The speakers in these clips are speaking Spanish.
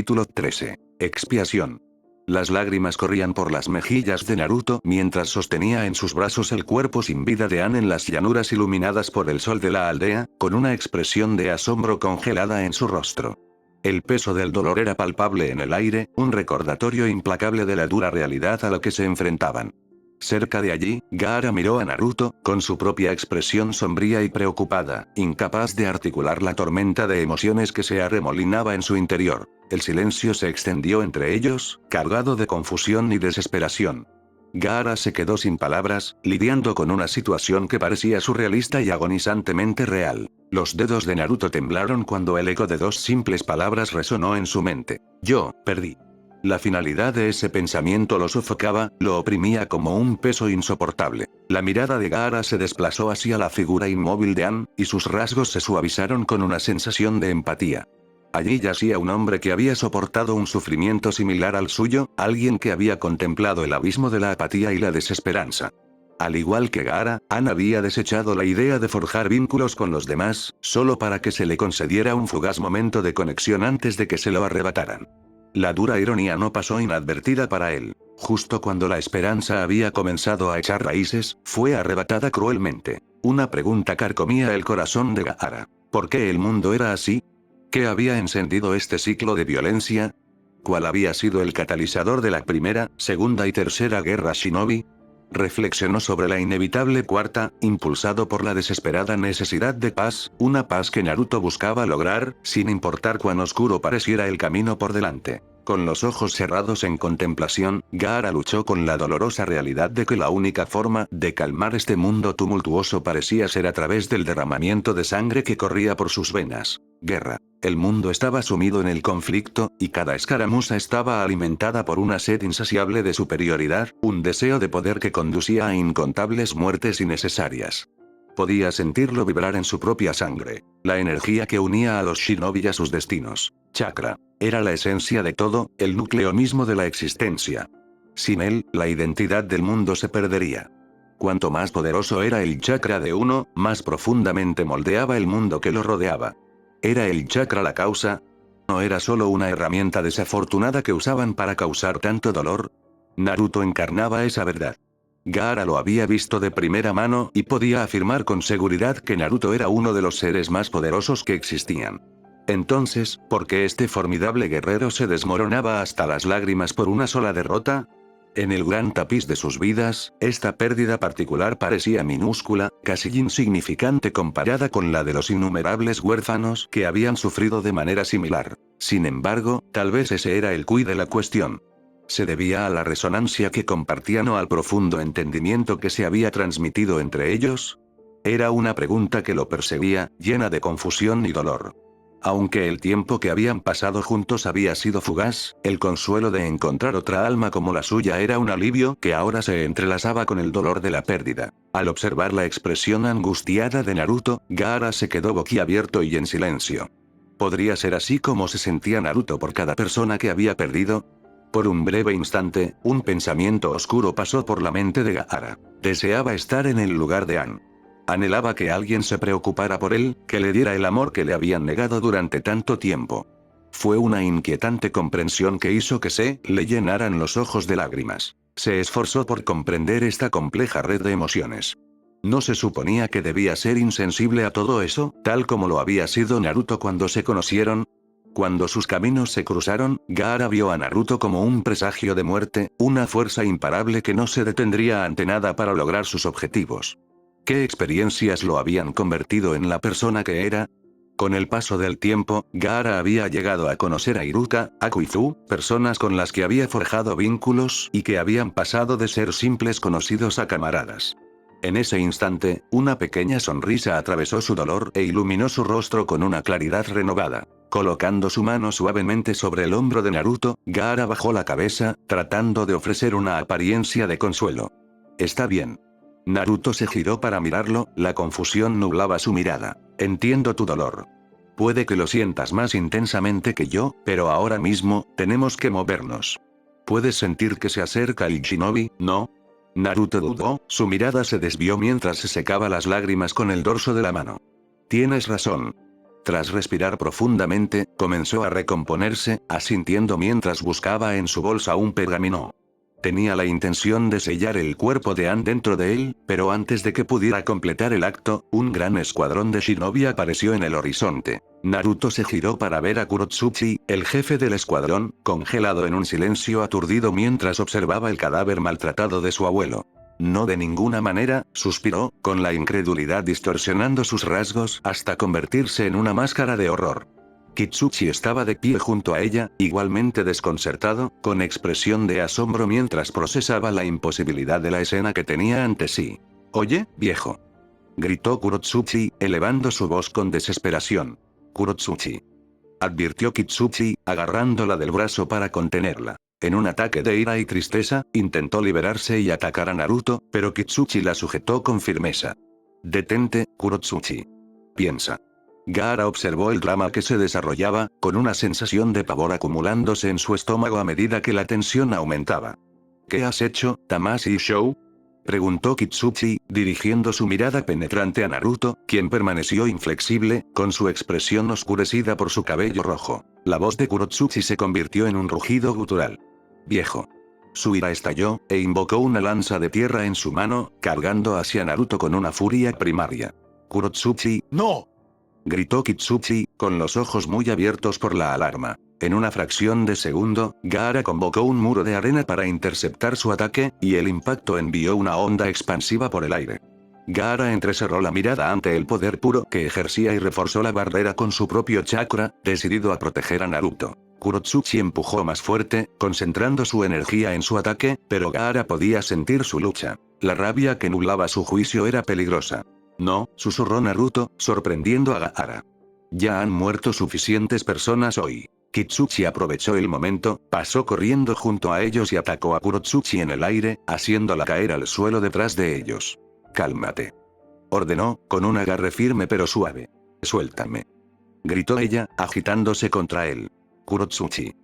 Capítulo 13. Expiación. Las lágrimas corrían por las mejillas de Naruto mientras sostenía en sus brazos el cuerpo sin vida de Anne en las llanuras iluminadas por el sol de la aldea, con una expresión de asombro congelada en su rostro. El peso del dolor era palpable en el aire, un recordatorio implacable de la dura realidad a la que se enfrentaban. Cerca de allí, Gaara miró a Naruto, con su propia expresión sombría y preocupada, incapaz de articular la tormenta de emociones que se arremolinaba en su interior. El silencio se extendió entre ellos, cargado de confusión y desesperación. Gaara se quedó sin palabras, lidiando con una situación que parecía surrealista y agonizantemente real. Los dedos de Naruto temblaron cuando el eco de dos simples palabras resonó en su mente. Yo, perdí. La finalidad de ese pensamiento lo sofocaba, lo oprimía como un peso insoportable. La mirada de Gaara se desplazó hacia la figura inmóvil de Anne, y sus rasgos se suavizaron con una sensación de empatía. Allí yacía un hombre que había soportado un sufrimiento similar al suyo, alguien que había contemplado el abismo de la apatía y la desesperanza. Al igual que Gaara, Anne había desechado la idea de forjar vínculos con los demás, solo para que se le concediera un fugaz momento de conexión antes de que se lo arrebataran. La dura ironía no pasó inadvertida para él. Justo cuando la esperanza había comenzado a echar raíces, fue arrebatada cruelmente. Una pregunta carcomía el corazón de Gaara. ¿Por qué el mundo era así? ¿Qué había encendido este ciclo de violencia? ¿Cuál había sido el catalizador de la primera, segunda y tercera guerra shinobi? Reflexionó sobre la inevitable cuarta, impulsado por la desesperada necesidad de paz, una paz que Naruto buscaba lograr, sin importar cuán oscuro pareciera el camino por delante. Con los ojos cerrados en contemplación, Gaara luchó con la dolorosa realidad de que la única forma de calmar este mundo tumultuoso parecía ser a través del derramamiento de sangre que corría por sus venas. Guerra. El mundo estaba sumido en el conflicto, y cada escaramuza estaba alimentada por una sed insaciable de superioridad, un deseo de poder que conducía a incontables muertes innecesarias. Podía sentirlo vibrar en su propia sangre. La energía que unía a los shinobi a sus destinos. Chakra. Era la esencia de todo, el núcleo mismo de la existencia. Sin él, la identidad del mundo se perdería. Cuanto más poderoso era el chakra de uno, más profundamente moldeaba el mundo que lo rodeaba. ¿Era el chakra la causa? ¿No era solo una herramienta desafortunada que usaban para causar tanto dolor? Naruto encarnaba esa verdad. Gaara lo había visto de primera mano y podía afirmar con seguridad que Naruto era uno de los seres más poderosos que existían. Entonces, ¿por qué este formidable guerrero se desmoronaba hasta las lágrimas por una sola derrota? En el gran tapiz de sus vidas, esta pérdida particular parecía minúscula, casi insignificante comparada con la de los innumerables huérfanos que habían sufrido de manera similar. Sin embargo, tal vez ese era el quid de la cuestión. ¿Se debía a la resonancia que compartían o al profundo entendimiento que se había transmitido entre ellos? Era una pregunta que lo perseguía, llena de confusión y dolor. Aunque el tiempo que habían pasado juntos había sido fugaz, el consuelo de encontrar otra alma como la suya era un alivio que ahora se entrelazaba con el dolor de la pérdida. Al observar la expresión angustiada de Naruto, Gaara se quedó boquiabierto y en silencio. ¿Podría ser así como se sentía Naruto por cada persona que había perdido? Por un breve instante, un pensamiento oscuro pasó por la mente de Gaara. Deseaba estar en el lugar de Anne. Anhelaba que alguien se preocupara por él, que le diera el amor que le habían negado durante tanto tiempo. Fue una inquietante comprensión que hizo que se le llenaran los ojos de lágrimas. Se esforzó por comprender esta compleja red de emociones. ¿No se suponía que debía ser insensible a todo eso, tal como lo había sido Naruto cuando se conocieron? Cuando sus caminos se cruzaron, Gaara vio a Naruto como un presagio de muerte, una fuerza imparable que no se detendría ante nada para lograr sus objetivos. ¿Qué experiencias lo habían convertido en la persona que era? Con el paso del tiempo, Gaara había llegado a conocer a Iruka, a Kuizu, personas con las que había forjado vínculos y que habían pasado de ser simples conocidos a camaradas. En ese instante, una pequeña sonrisa atravesó su dolor e iluminó su rostro con una claridad renovada. Colocando su mano suavemente sobre el hombro de Naruto, Gaara bajó la cabeza, tratando de ofrecer una apariencia de consuelo. Está bien. Naruto se giró para mirarlo, la confusión nublaba su mirada. Entiendo tu dolor. Puede que lo sientas más intensamente que yo, pero ahora mismo, tenemos que movernos. ¿Puedes sentir que se acerca el shinobi, no? Naruto dudó, su mirada se desvió mientras se secaba las lágrimas con el dorso de la mano. Tienes razón. Tras respirar profundamente, comenzó a recomponerse, asintiendo mientras buscaba en su bolsa un pergamino. Tenía la intención de sellar el cuerpo de Ann dentro de él, pero antes de que pudiera completar el acto, un gran escuadrón de shinobi apareció en el horizonte. Naruto se giró para ver a Kurotsuchi, el jefe del escuadrón, congelado en un silencio aturdido mientras observaba el cadáver maltratado de su abuelo. No de ninguna manera, suspiró, con la incredulidad distorsionando sus rasgos hasta convertirse en una máscara de horror. Kitsuchi estaba de pie junto a ella, igualmente desconcertado, con expresión de asombro mientras procesaba la imposibilidad de la escena que tenía ante sí. «Oye, viejo», gritó Kurotsuchi, elevando su voz con desesperación. «Kurotsuchi», advirtió Kitsuchi, agarrándola del brazo para contenerla. En un ataque de ira y tristeza, intentó liberarse y atacar a Naruto, pero Kitsuchi la sujetó con firmeza. «Detente, Kurotsuchi. Piensa». Gaara observó el drama que se desarrollaba, con una sensación de pavor acumulándose en su estómago a medida que la tensión aumentaba. «¿Qué has hecho, Tamashii Shou?», preguntó Kitsuchi, dirigiendo su mirada penetrante a Naruto, quien permaneció inflexible, con su expresión oscurecida por su cabello rojo. La voz de Kurotsuchi se convirtió en un rugido gutural. «Viejo». Su ira estalló, e invocó una lanza de tierra en su mano, cargando hacia Naruto con una furia primaria. «Kurotsuchi, no», gritó Kitsuchi, con los ojos muy abiertos por la alarma. En una fracción de segundo, Gaara convocó un muro de arena para interceptar su ataque, y el impacto envió una onda expansiva por el aire. Gaara entrecerró la mirada ante el poder puro que ejercía y reforzó la barrera con su propio chakra, decidido a proteger a Naruto. Kurotsuchi empujó más fuerte, concentrando su energía en su ataque, pero Gaara podía sentir su lucha. La rabia que nublaba su juicio era peligrosa. «No», susurró Naruto, sorprendiendo a Gaara. «Ya han muerto suficientes personas hoy». Kitsuchi aprovechó el momento, pasó corriendo junto a ellos y atacó a Kurotsuchi en el aire, haciéndola caer al suelo detrás de ellos. «Cálmate», ordenó, con un agarre firme pero suave. «Suéltame», gritó ella, agitándose contra él. «Kurotsuchi».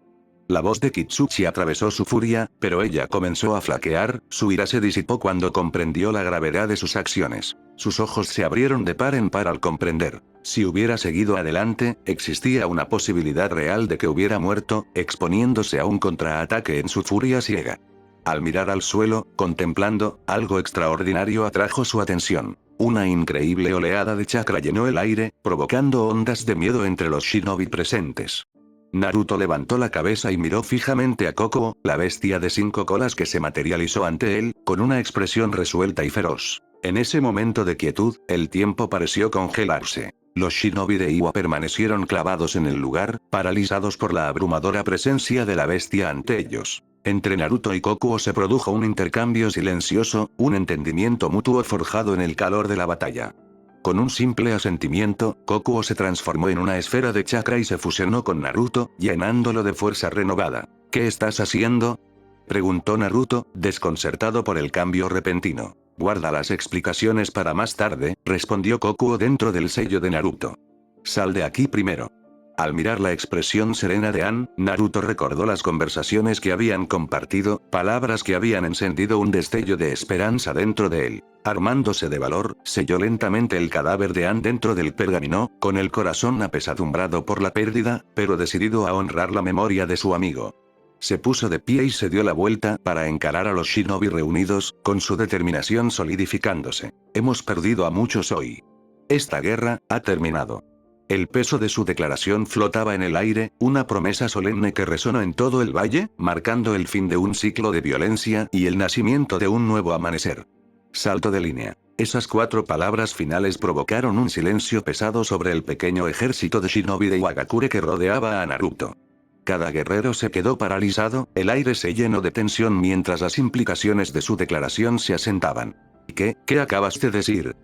La voz de Kitsuchi atravesó su furia, pero ella comenzó a flaquear, su ira se disipó cuando comprendió la gravedad de sus acciones. Sus ojos se abrieron de par en par al comprender. Si hubiera seguido adelante, existía una posibilidad real de que hubiera muerto, exponiéndose a un contraataque en su furia ciega. Al mirar al suelo, contemplando, algo extraordinario atrajo su atención. Una increíble oleada de chakra llenó el aire, provocando ondas de miedo entre los shinobi presentes. Naruto levantó la cabeza y miró fijamente a Kokuo, la bestia de 5 colas que se materializó ante él, con una expresión resuelta y feroz. En ese momento de quietud, el tiempo pareció congelarse. Los shinobi de Iwa permanecieron clavados en el lugar, paralizados por la abrumadora presencia de la bestia ante ellos. Entre Naruto y Kokuo se produjo un intercambio silencioso, un entendimiento mutuo forjado en el calor de la batalla. Con un simple asentimiento, Kokuo se transformó en una esfera de chakra y se fusionó con Naruto, llenándolo de fuerza renovada. «¿Qué estás haciendo?», preguntó Naruto, desconcertado por el cambio repentino. «Guarda las explicaciones para más tarde», respondió Kokuo dentro del sello de Naruto. «Sal de aquí primero». Al mirar la expresión serena de Ann, Naruto recordó las conversaciones que habían compartido, palabras que habían encendido un destello de esperanza dentro de él. Armándose de valor, selló lentamente el cadáver de Ann dentro del pergamino, con el corazón apesadumbrado por la pérdida, pero decidido a honrar la memoria de su amigo. Se puso de pie y se dio la vuelta para encarar a los shinobi reunidos, con su determinación solidificándose. «Hemos perdido a muchos hoy. Esta guerra ha terminado». El peso de su declaración flotaba en el aire, una promesa solemne que resonó en todo el valle, marcando el fin de un ciclo de violencia y el nacimiento de un nuevo amanecer. Salto de línea. Esas 4 palabras finales provocaron un silencio pesado sobre el pequeño ejército de shinobi de Iwagakure que rodeaba a Naruto. Cada guerrero se quedó paralizado, el aire se llenó de tensión mientras las implicaciones de su declaración se asentaban. ¿Qué acabas de decir?»,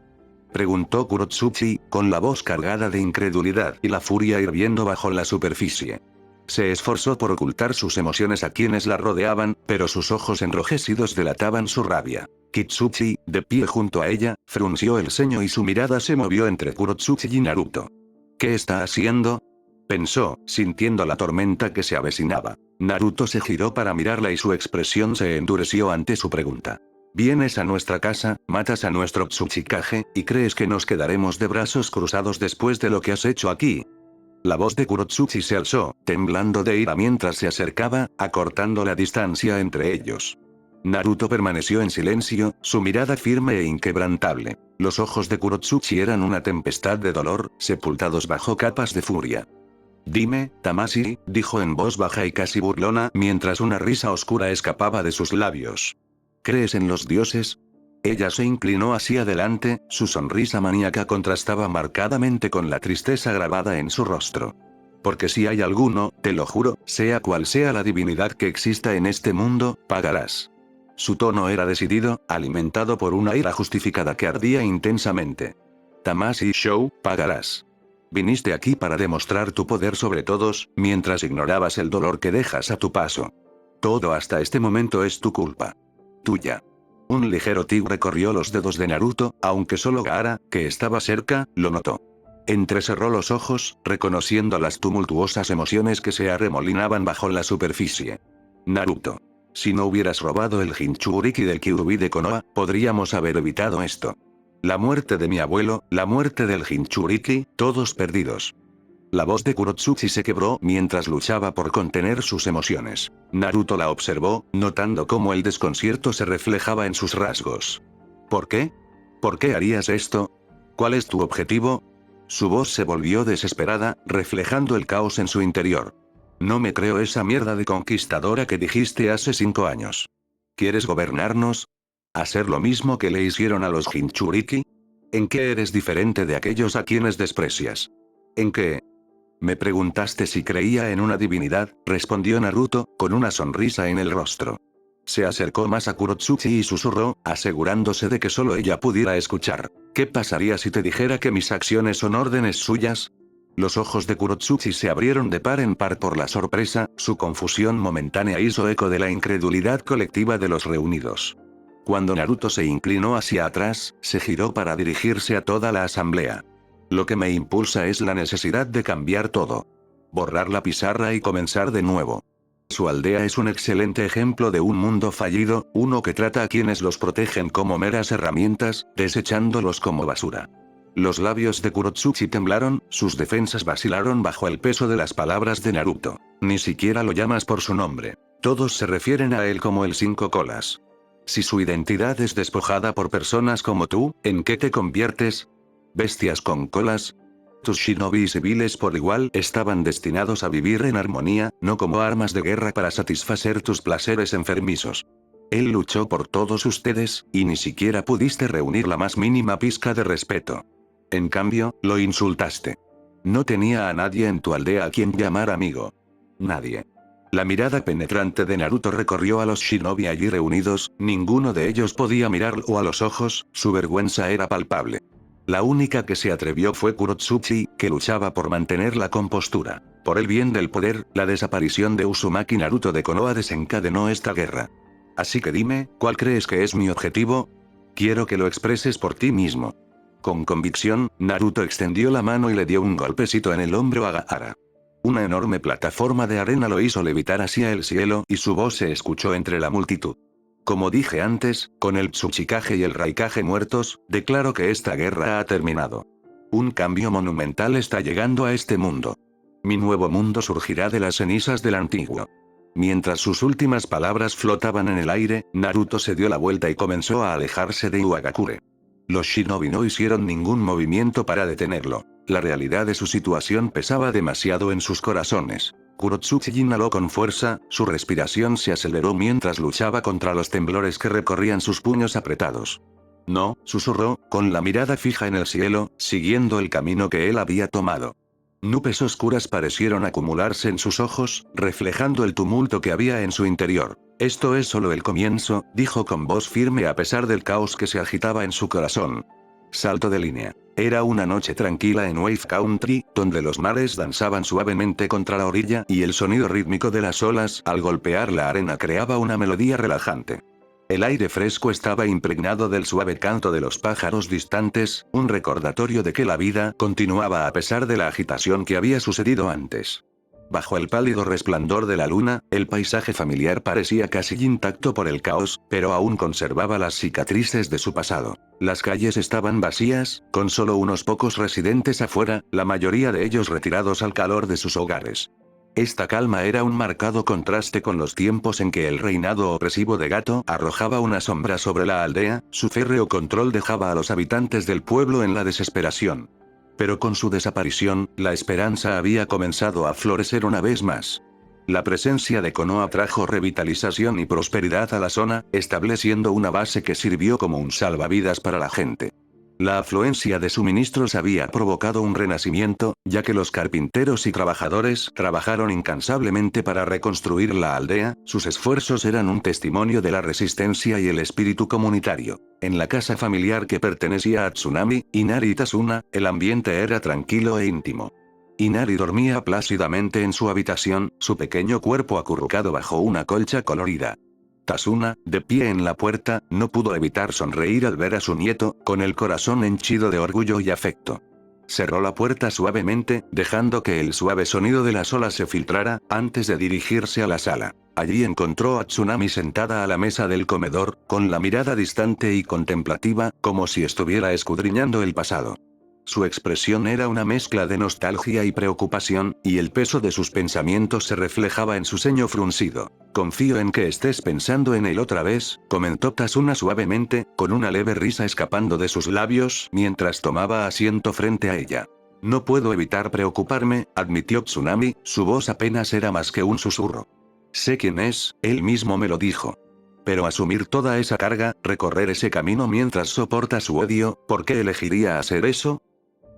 preguntó Kurotsuchi, con la voz cargada de incredulidad y la furia hirviendo bajo la superficie. Se esforzó por ocultar sus emociones a quienes la rodeaban, pero sus ojos enrojecidos delataban su rabia. Kitsuchi, de pie junto a ella, frunció el ceño y su mirada se movió entre Kurotsuchi y Naruto. «¿Qué está haciendo?», pensó, sintiendo la tormenta que se avecinaba. Naruto se giró para mirarla y su expresión se endureció ante su pregunta. Vienes a nuestra casa, matas a nuestro Tsuchikage, y crees que nos quedaremos de brazos cruzados después de lo que has hecho aquí. La voz de Kurotsuchi se alzó, temblando de ira mientras se acercaba, acortando la distancia entre ellos. Naruto permaneció en silencio, su mirada firme e inquebrantable. Los ojos de Kurotsuchi eran una tempestad de dolor, sepultados bajo capas de furia. Dime, Tamashii, dijo en voz baja y casi burlona, mientras una risa oscura escapaba de sus labios. ¿Crees en los dioses? Ella se inclinó hacia adelante, su sonrisa maníaca contrastaba marcadamente con la tristeza grabada en su rostro. Porque si hay alguno, te lo juro, sea cual sea la divinidad que exista en este mundo, pagarás. Su tono era decidido, alimentado por una ira justificada que ardía intensamente. Tamashii Shou, pagarás. Viniste aquí para demostrar tu poder sobre todos, mientras ignorabas el dolor que dejas a tu paso. Todo hasta este momento es tu culpa. Tuya. Un ligero tigre corrió los dedos de Naruto, aunque solo Gaara, que estaba cerca, lo notó. Entrecerró los ojos, reconociendo las tumultuosas emociones que se arremolinaban bajo la superficie. Naruto. Si no hubieras robado el Jinchuriki del Kyuubi de Konoha, podríamos haber evitado esto. La muerte de mi abuelo, la muerte del Jinchuriki, todos perdidos. La voz de Kurotsuchi se quebró mientras luchaba por contener sus emociones. Naruto la observó, notando cómo el desconcierto se reflejaba en sus rasgos. ¿Por qué? ¿Por qué harías esto? ¿Cuál es tu objetivo? Su voz se volvió desesperada, reflejando el caos en su interior. No me creo esa mierda de conquistadora que dijiste hace 5 años. ¿Quieres gobernarnos? ¿Hacer lo mismo que le hicieron a los Jinchuriki? ¿En qué eres diferente de aquellos a quienes desprecias? ¿En qué? Me preguntaste si creía en una divinidad, respondió Naruto, con una sonrisa en el rostro. Se acercó más a Kurotsuchi y susurró, asegurándose de que solo ella pudiera escuchar. ¿Qué pasaría si te dijera que mis acciones son órdenes suyas? Los ojos de Kurotsuchi se abrieron de par en par por la sorpresa, su confusión momentánea hizo eco de la incredulidad colectiva de los reunidos. Cuando Naruto se inclinó hacia atrás, se giró para dirigirse a toda la asamblea. Lo que me impulsa es la necesidad de cambiar todo. Borrar la pizarra y comenzar de nuevo. Su aldea es un excelente ejemplo de un mundo fallido, uno que trata a quienes los protegen como meras herramientas, desechándolos como basura. Los labios de Kurotsuchi temblaron, sus defensas vacilaron bajo el peso de las palabras de Naruto. Ni siquiera lo llamas por su nombre. Todos se refieren a él como el 5 colas. Si su identidad es despojada por personas como tú, ¿en qué te conviertes? ¿Bestias con colas? Tus shinobi civiles por igual estaban destinados a vivir en armonía, no como armas de guerra para satisfacer tus placeres enfermizos. Él luchó por todos ustedes, y ni siquiera pudiste reunir la más mínima pizca de respeto. En cambio, lo insultaste. No tenía a nadie en tu aldea a quien llamar amigo. Nadie. La mirada penetrante de Naruto recorrió a los shinobi allí reunidos, ninguno de ellos podía mirarlo a los ojos, su vergüenza era palpable. La única que se atrevió fue Kurotsuchi, que luchaba por mantener la compostura. Por el bien del poder, la desaparición de Uzumaki Naruto de Konoha desencadenó esta guerra. Así que dime, ¿cuál crees que es mi objetivo? Quiero que lo expreses por ti mismo. Con convicción, Naruto extendió la mano y le dio un golpecito en el hombro a Gaara. Una enorme plataforma de arena lo hizo levitar hacia el cielo y su voz se escuchó entre la multitud. Como dije antes, con el Tsuchikage y el Raikage muertos, declaro que esta guerra ha terminado. Un cambio monumental está llegando a este mundo. Mi nuevo mundo surgirá de las cenizas del antiguo. Mientras sus últimas palabras flotaban en el aire, Naruto se dio la vuelta y comenzó a alejarse de Iwagakure. Los shinobi no hicieron ningún movimiento para detenerlo. La realidad de su situación pesaba demasiado en sus corazones. Kurotsuchi inhaló con fuerza, su respiración se aceleró mientras luchaba contra los temblores que recorrían sus puños apretados. No, susurró, con la mirada fija en el cielo, siguiendo el camino que él había tomado. Nubes oscuras parecieron acumularse en sus ojos, reflejando el tumulto que había en su interior. Esto es solo el comienzo, dijo con voz firme a pesar del caos que se agitaba en su corazón. Salto de línea. Era una noche tranquila en Wave Country, donde los mares danzaban suavemente contra la orilla y el sonido rítmico de las olas al golpear la arena creaba una melodía relajante. El aire fresco estaba impregnado del suave canto de los pájaros distantes, un recordatorio de que la vida continuaba a pesar de la agitación que había sucedido antes. Bajo el pálido resplandor de la luna, el paisaje familiar parecía casi intacto por el caos, pero aún conservaba las cicatrices de su pasado. Las calles estaban vacías, con solo unos pocos residentes afuera, la mayoría de ellos retirados al calor de sus hogares. Esta calma era un marcado contraste con los tiempos en que el reinado opresivo de Gato arrojaba una sombra sobre la aldea, su férreo control dejaba a los habitantes del pueblo en la desesperación. Pero con su desaparición, la esperanza había comenzado a florecer una vez más. La presencia de Konoha trajo revitalización y prosperidad a la zona, estableciendo una base que sirvió como un salvavidas para la gente. La afluencia de suministros había provocado un renacimiento, ya que los carpinteros y trabajadores trabajaron incansablemente para reconstruir la aldea, sus esfuerzos eran un testimonio de la resistencia y el espíritu comunitario. En la casa familiar que pertenecía a Tsunami, Inari y Tasuna, el ambiente era tranquilo e íntimo. Inari dormía plácidamente en su habitación, su pequeño cuerpo acurrucado bajo una colcha colorida. Tasuna, de pie en la puerta, no pudo evitar sonreír al ver a su nieto, con el corazón henchido de orgullo y afecto. Cerró la puerta suavemente, dejando que el suave sonido de las olas se filtrara, antes de dirigirse a la sala. Allí encontró a Tsunami sentada a la mesa del comedor, con la mirada distante y contemplativa, como si estuviera escudriñando el pasado. Su expresión era una mezcla de nostalgia y preocupación, y el peso de sus pensamientos se reflejaba en su ceño fruncido. «Confío en que estés pensando en él otra vez», comentó Tasuna suavemente, con una leve risa escapando de sus labios mientras tomaba asiento frente a ella. «No puedo evitar preocuparme», admitió Tsunami, su voz apenas era más que un susurro. «Sé quién es, él mismo me lo dijo. Pero asumir toda esa carga, recorrer ese camino mientras soporta su odio, ¿por qué elegiría hacer eso?».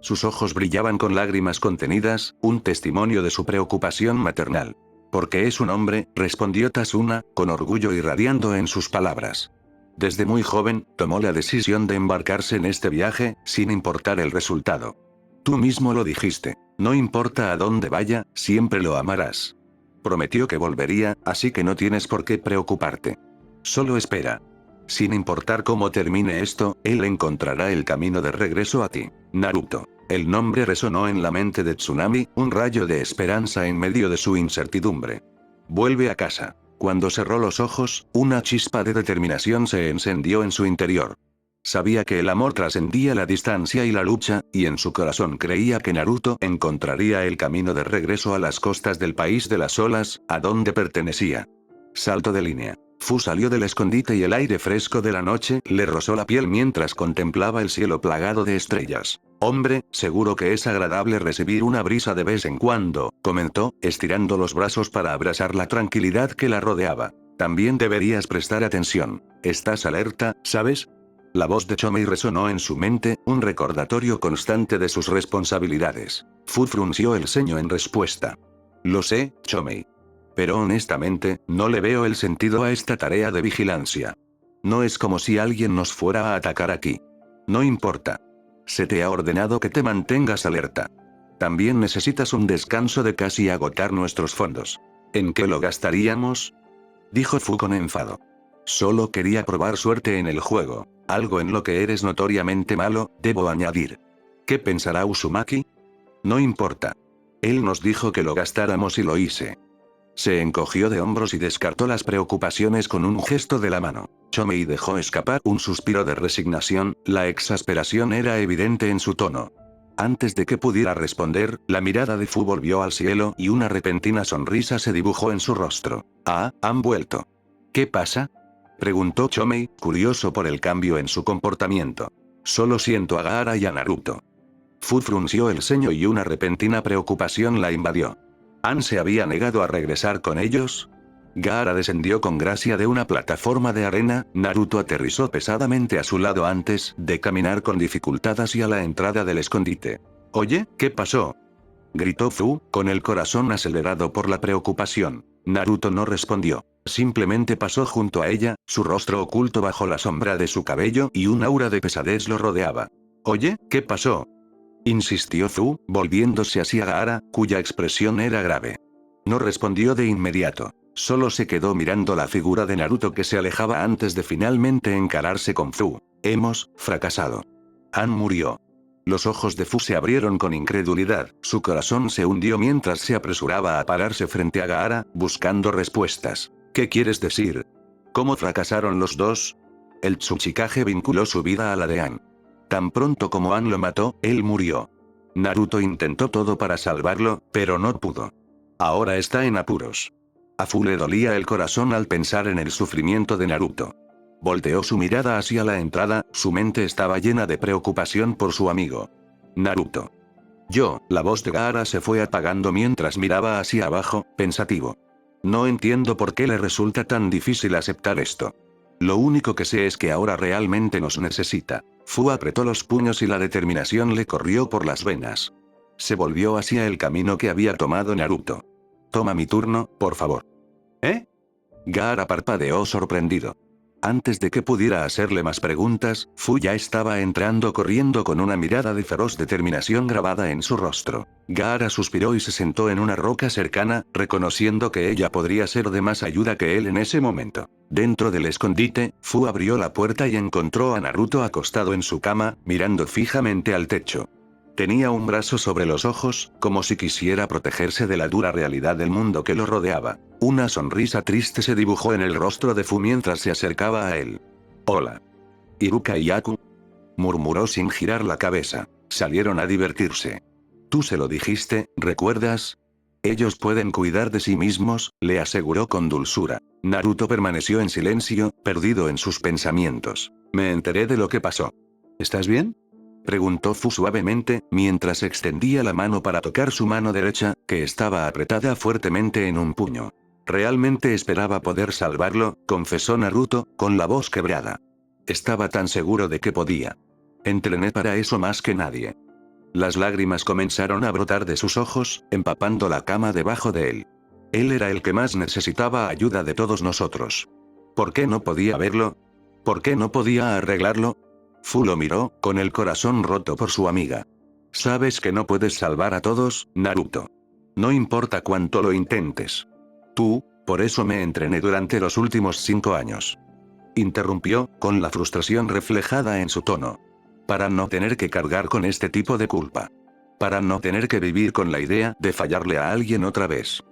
Sus ojos brillaban con lágrimas contenidas, un testimonio de su preocupación maternal. «Porque es un hombre», respondió Tasuna, con orgullo irradiando en sus palabras. Desde muy joven, tomó la decisión de embarcarse en este viaje, sin importar el resultado. Tú mismo lo dijiste. No importa a dónde vaya, siempre lo amarás. Prometió que volvería, así que no tienes por qué preocuparte. Solo espera. Sin importar cómo termine esto, él encontrará el camino de regreso a ti. Naruto. El nombre resonó en la mente de Tsunami, un rayo de esperanza en medio de su incertidumbre. Vuelve a casa. Cuando cerró los ojos, una chispa de determinación se encendió en su interior. Sabía que el amor trascendía la distancia y la lucha, y en su corazón creía que Naruto encontraría el camino de regreso a las costas del país de las olas, a donde pertenecía. Salto de línea. Fu salió del escondite y el aire fresco de la noche le rozó la piel mientras contemplaba el cielo plagado de estrellas. «Hombre, seguro que es agradable recibir una brisa de vez en cuando», comentó, estirando los brazos para abrazar la tranquilidad que la rodeaba. «También deberías prestar atención. Estás alerta, ¿sabes?». La voz de Chomei resonó en su mente, un recordatorio constante de sus responsabilidades. Fu frunció el ceño en respuesta. «Lo sé, Chomei. Pero honestamente, no le veo el sentido a esta tarea de vigilancia. No es como si alguien nos fuera a atacar aquí. No importa. Se te ha ordenado que te mantengas alerta. También necesitas un descanso de casi agotar nuestros fondos. ¿En qué lo gastaríamos?», dijo Fu con enfado. «Solo quería probar suerte en el juego, algo en lo que eres notoriamente malo, debo añadir. ¿Qué pensará Uzumaki? No importa. Él nos dijo que lo gastáramos y lo hice». Se encogió de hombros y descartó las preocupaciones con un gesto de la mano. Chomei dejó escapar un suspiro de resignación, la exasperación era evidente en su tono. Antes de que pudiera responder, la mirada de Fu volvió al cielo y una repentina sonrisa se dibujó en su rostro. «Ah, han vuelto». «¿Qué pasa?», preguntó Chomei, curioso por el cambio en su comportamiento. «Solo siento a Gaara y a Naruto». Fu frunció el ceño y una repentina preocupación la invadió. ¿Han se había negado a regresar con ellos? Gaara descendió con gracia de una plataforma de arena, Naruto aterrizó pesadamente a su lado antes de caminar con dificultad hacia la entrada del escondite. «Oye, ¿qué pasó?», gritó Fu, con el corazón acelerado por la preocupación. Naruto no respondió. Simplemente pasó junto a ella, su rostro oculto bajo la sombra de su cabello y un aura de pesadez lo rodeaba. «Oye, ¿qué pasó?», insistió Fu, volviéndose hacia Gaara, cuya expresión era grave. No respondió de inmediato. Solo se quedó mirando la figura de Naruto que se alejaba antes de finalmente encararse con Fu. «Hemos fracasado. Han murió». Los ojos de Fu se abrieron con incredulidad, su corazón se hundió mientras se apresuraba a pararse frente a Gaara, buscando respuestas. ¿Qué quieres decir? ¿Cómo fracasaron los dos? El Tsuchikage vinculó su vida a la de Ann. Tan pronto como Ann lo mató, él murió. Naruto intentó todo para salvarlo, pero no pudo. Ahora está en apuros. A Fu le dolía el corazón al pensar en el sufrimiento de Naruto. Volteó su mirada hacia la entrada, su mente estaba llena de preocupación por su amigo. Naruto. La voz de Gaara se fue apagando mientras miraba hacia abajo, pensativo. No entiendo por qué le resulta tan difícil aceptar esto. Lo único que sé es que ahora realmente nos necesita. Fu apretó los puños y la determinación le corrió por las venas. Se volvió hacia el camino que había tomado Naruto. Toma mi turno, por favor. ¿Eh? Gaara parpadeó sorprendido. Antes de que pudiera hacerle más preguntas, Fu ya estaba entrando corriendo con una mirada de feroz determinación grabada en su rostro. Gaara suspiró y se sentó en una roca cercana, reconociendo que ella podría ser de más ayuda que él en ese momento. Dentro del escondite, Fu abrió la puerta y encontró a Naruto acostado en su cama, mirando fijamente al techo. Tenía un brazo sobre los ojos, como si quisiera protegerse de la dura realidad del mundo que lo rodeaba. Una sonrisa triste se dibujó en el rostro de Fu mientras se acercaba a él. Hola. Iruka y Aku. Murmuró sin girar la cabeza. Salieron a divertirse. Tú se lo dijiste, ¿recuerdas? Ellos pueden cuidar de sí mismos, le aseguró con dulzura. Naruto permaneció en silencio, perdido en sus pensamientos. Me enteré de lo que pasó. ¿Estás bien? Preguntó Fu suavemente, mientras extendía la mano para tocar su mano derecha, que estaba apretada fuertemente en un puño. Realmente esperaba poder salvarlo, confesó Naruto, con la voz quebrada. Estaba tan seguro de que podía. Entrené para eso más que nadie. Las lágrimas comenzaron a brotar de sus ojos, empapando la cama debajo de él. Él era el que más necesitaba ayuda de todos nosotros. ¿Por qué no podía verlo? ¿Por qué no podía arreglarlo? Fu lo miró, con el corazón roto por su amiga. Sabes que no puedes salvar a todos, Naruto. No importa cuánto lo intentes. Por eso me entrené durante los últimos 5 años. Interrumpió, con la frustración reflejada en su tono. Para no tener que cargar con este tipo de culpa. Para no tener que vivir con la idea de fallarle a alguien otra vez.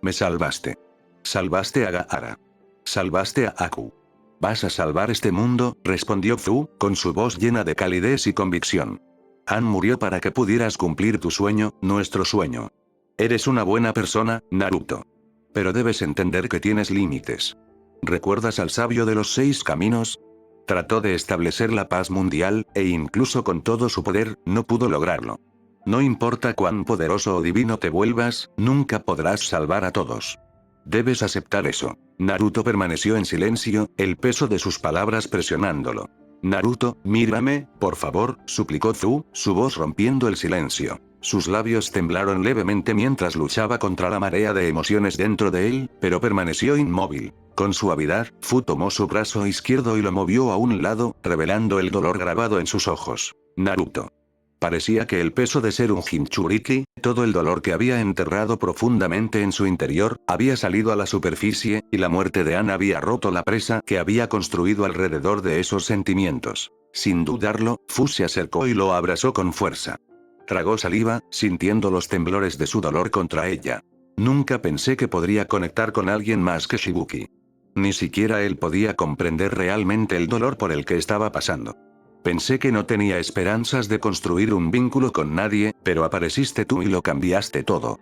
Me salvaste. Salvaste a Gaara. Salvaste a Aku. ¿Vas a salvar este mundo?, respondió Fu, con su voz llena de calidez y convicción. Ann murió para que pudieras cumplir tu sueño, nuestro sueño. Eres una buena persona, Naruto. Pero debes entender que tienes límites. ¿Recuerdas al sabio de los 6 caminos? Trató de establecer la paz mundial, e incluso con todo su poder, no pudo lograrlo. No importa cuán poderoso o divino te vuelvas, nunca podrás salvar a todos. Debes aceptar eso. Naruto permaneció en silencio, el peso de sus palabras presionándolo. Naruto, mírame, por favor, suplicó Fu, su voz rompiendo el silencio. Sus labios temblaron levemente mientras luchaba contra la marea de emociones dentro de él, pero permaneció inmóvil. Con suavidad, Fu tomó su brazo izquierdo y lo movió a un lado, revelando el dolor grabado en sus ojos. Naruto. Parecía que el peso de ser un Jinchuriki, todo el dolor que había enterrado profundamente en su interior, había salido a la superficie, y la muerte de Ann había roto la presa que había construido alrededor de esos sentimientos. Sin dudarlo, Fu se acercó y lo abrazó con fuerza. Tragó saliva, sintiendo los temblores de su dolor contra ella. Nunca pensé que podría conectar con alguien más que Shibuki. Ni siquiera él podía comprender realmente el dolor por el que estaba pasando. Pensé que no tenía esperanzas de construir un vínculo con nadie, pero apareciste tú y lo cambiaste todo.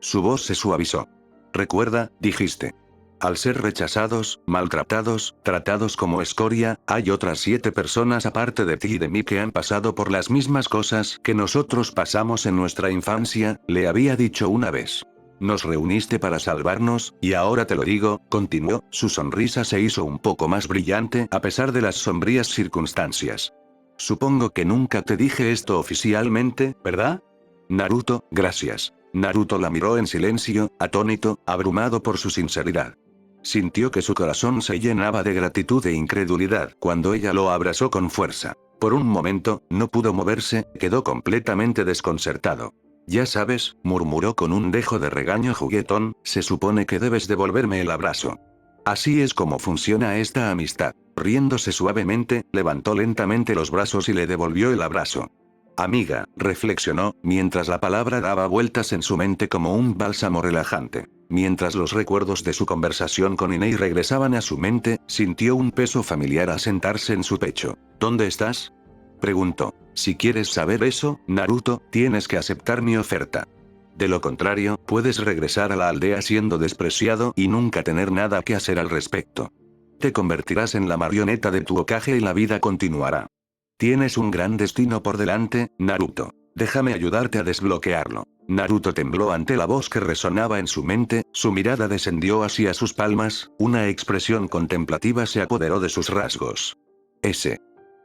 Su voz se suavizó. Recuerda, dijiste. Al ser rechazados, maltratados, tratados como escoria, hay otras 7 personas aparte de ti y de mí que han pasado por las mismas cosas que nosotros pasamos en nuestra infancia, le había dicho una vez. Nos reuniste para salvarnos, y ahora te lo digo, continuó, su sonrisa se hizo un poco más brillante a pesar de las sombrías circunstancias. Supongo que nunca te dije esto oficialmente, ¿verdad? Naruto, gracias. Naruto la miró en silencio, atónito, abrumado por su sinceridad. Sintió que su corazón se llenaba de gratitud e incredulidad cuando ella lo abrazó con fuerza. Por un momento, no pudo moverse, quedó completamente desconcertado. Ya sabes, murmuró con un dejo de regaño juguetón, se supone que debes devolverme el abrazo. Así es como funciona esta amistad. Riéndose suavemente, levantó lentamente los brazos y le devolvió el abrazo. Amiga, reflexionó, mientras la palabra daba vueltas en su mente como un bálsamo relajante. Mientras los recuerdos de su conversación con Inei regresaban a su mente, sintió un peso familiar asentarse en su pecho. ¿Dónde estás?, preguntó. Si quieres saber eso, Naruto, tienes que aceptar mi oferta. De lo contrario, puedes regresar a la aldea siendo despreciado y nunca tener nada que hacer al respecto. Te convertirás en la marioneta de tu Hokage y la vida continuará. Tienes un gran destino por delante, Naruto. Déjame ayudarte a desbloquearlo. Naruto tembló ante la voz que resonaba en su mente, su mirada descendió hacia sus palmas, una expresión contemplativa se apoderó de sus rasgos.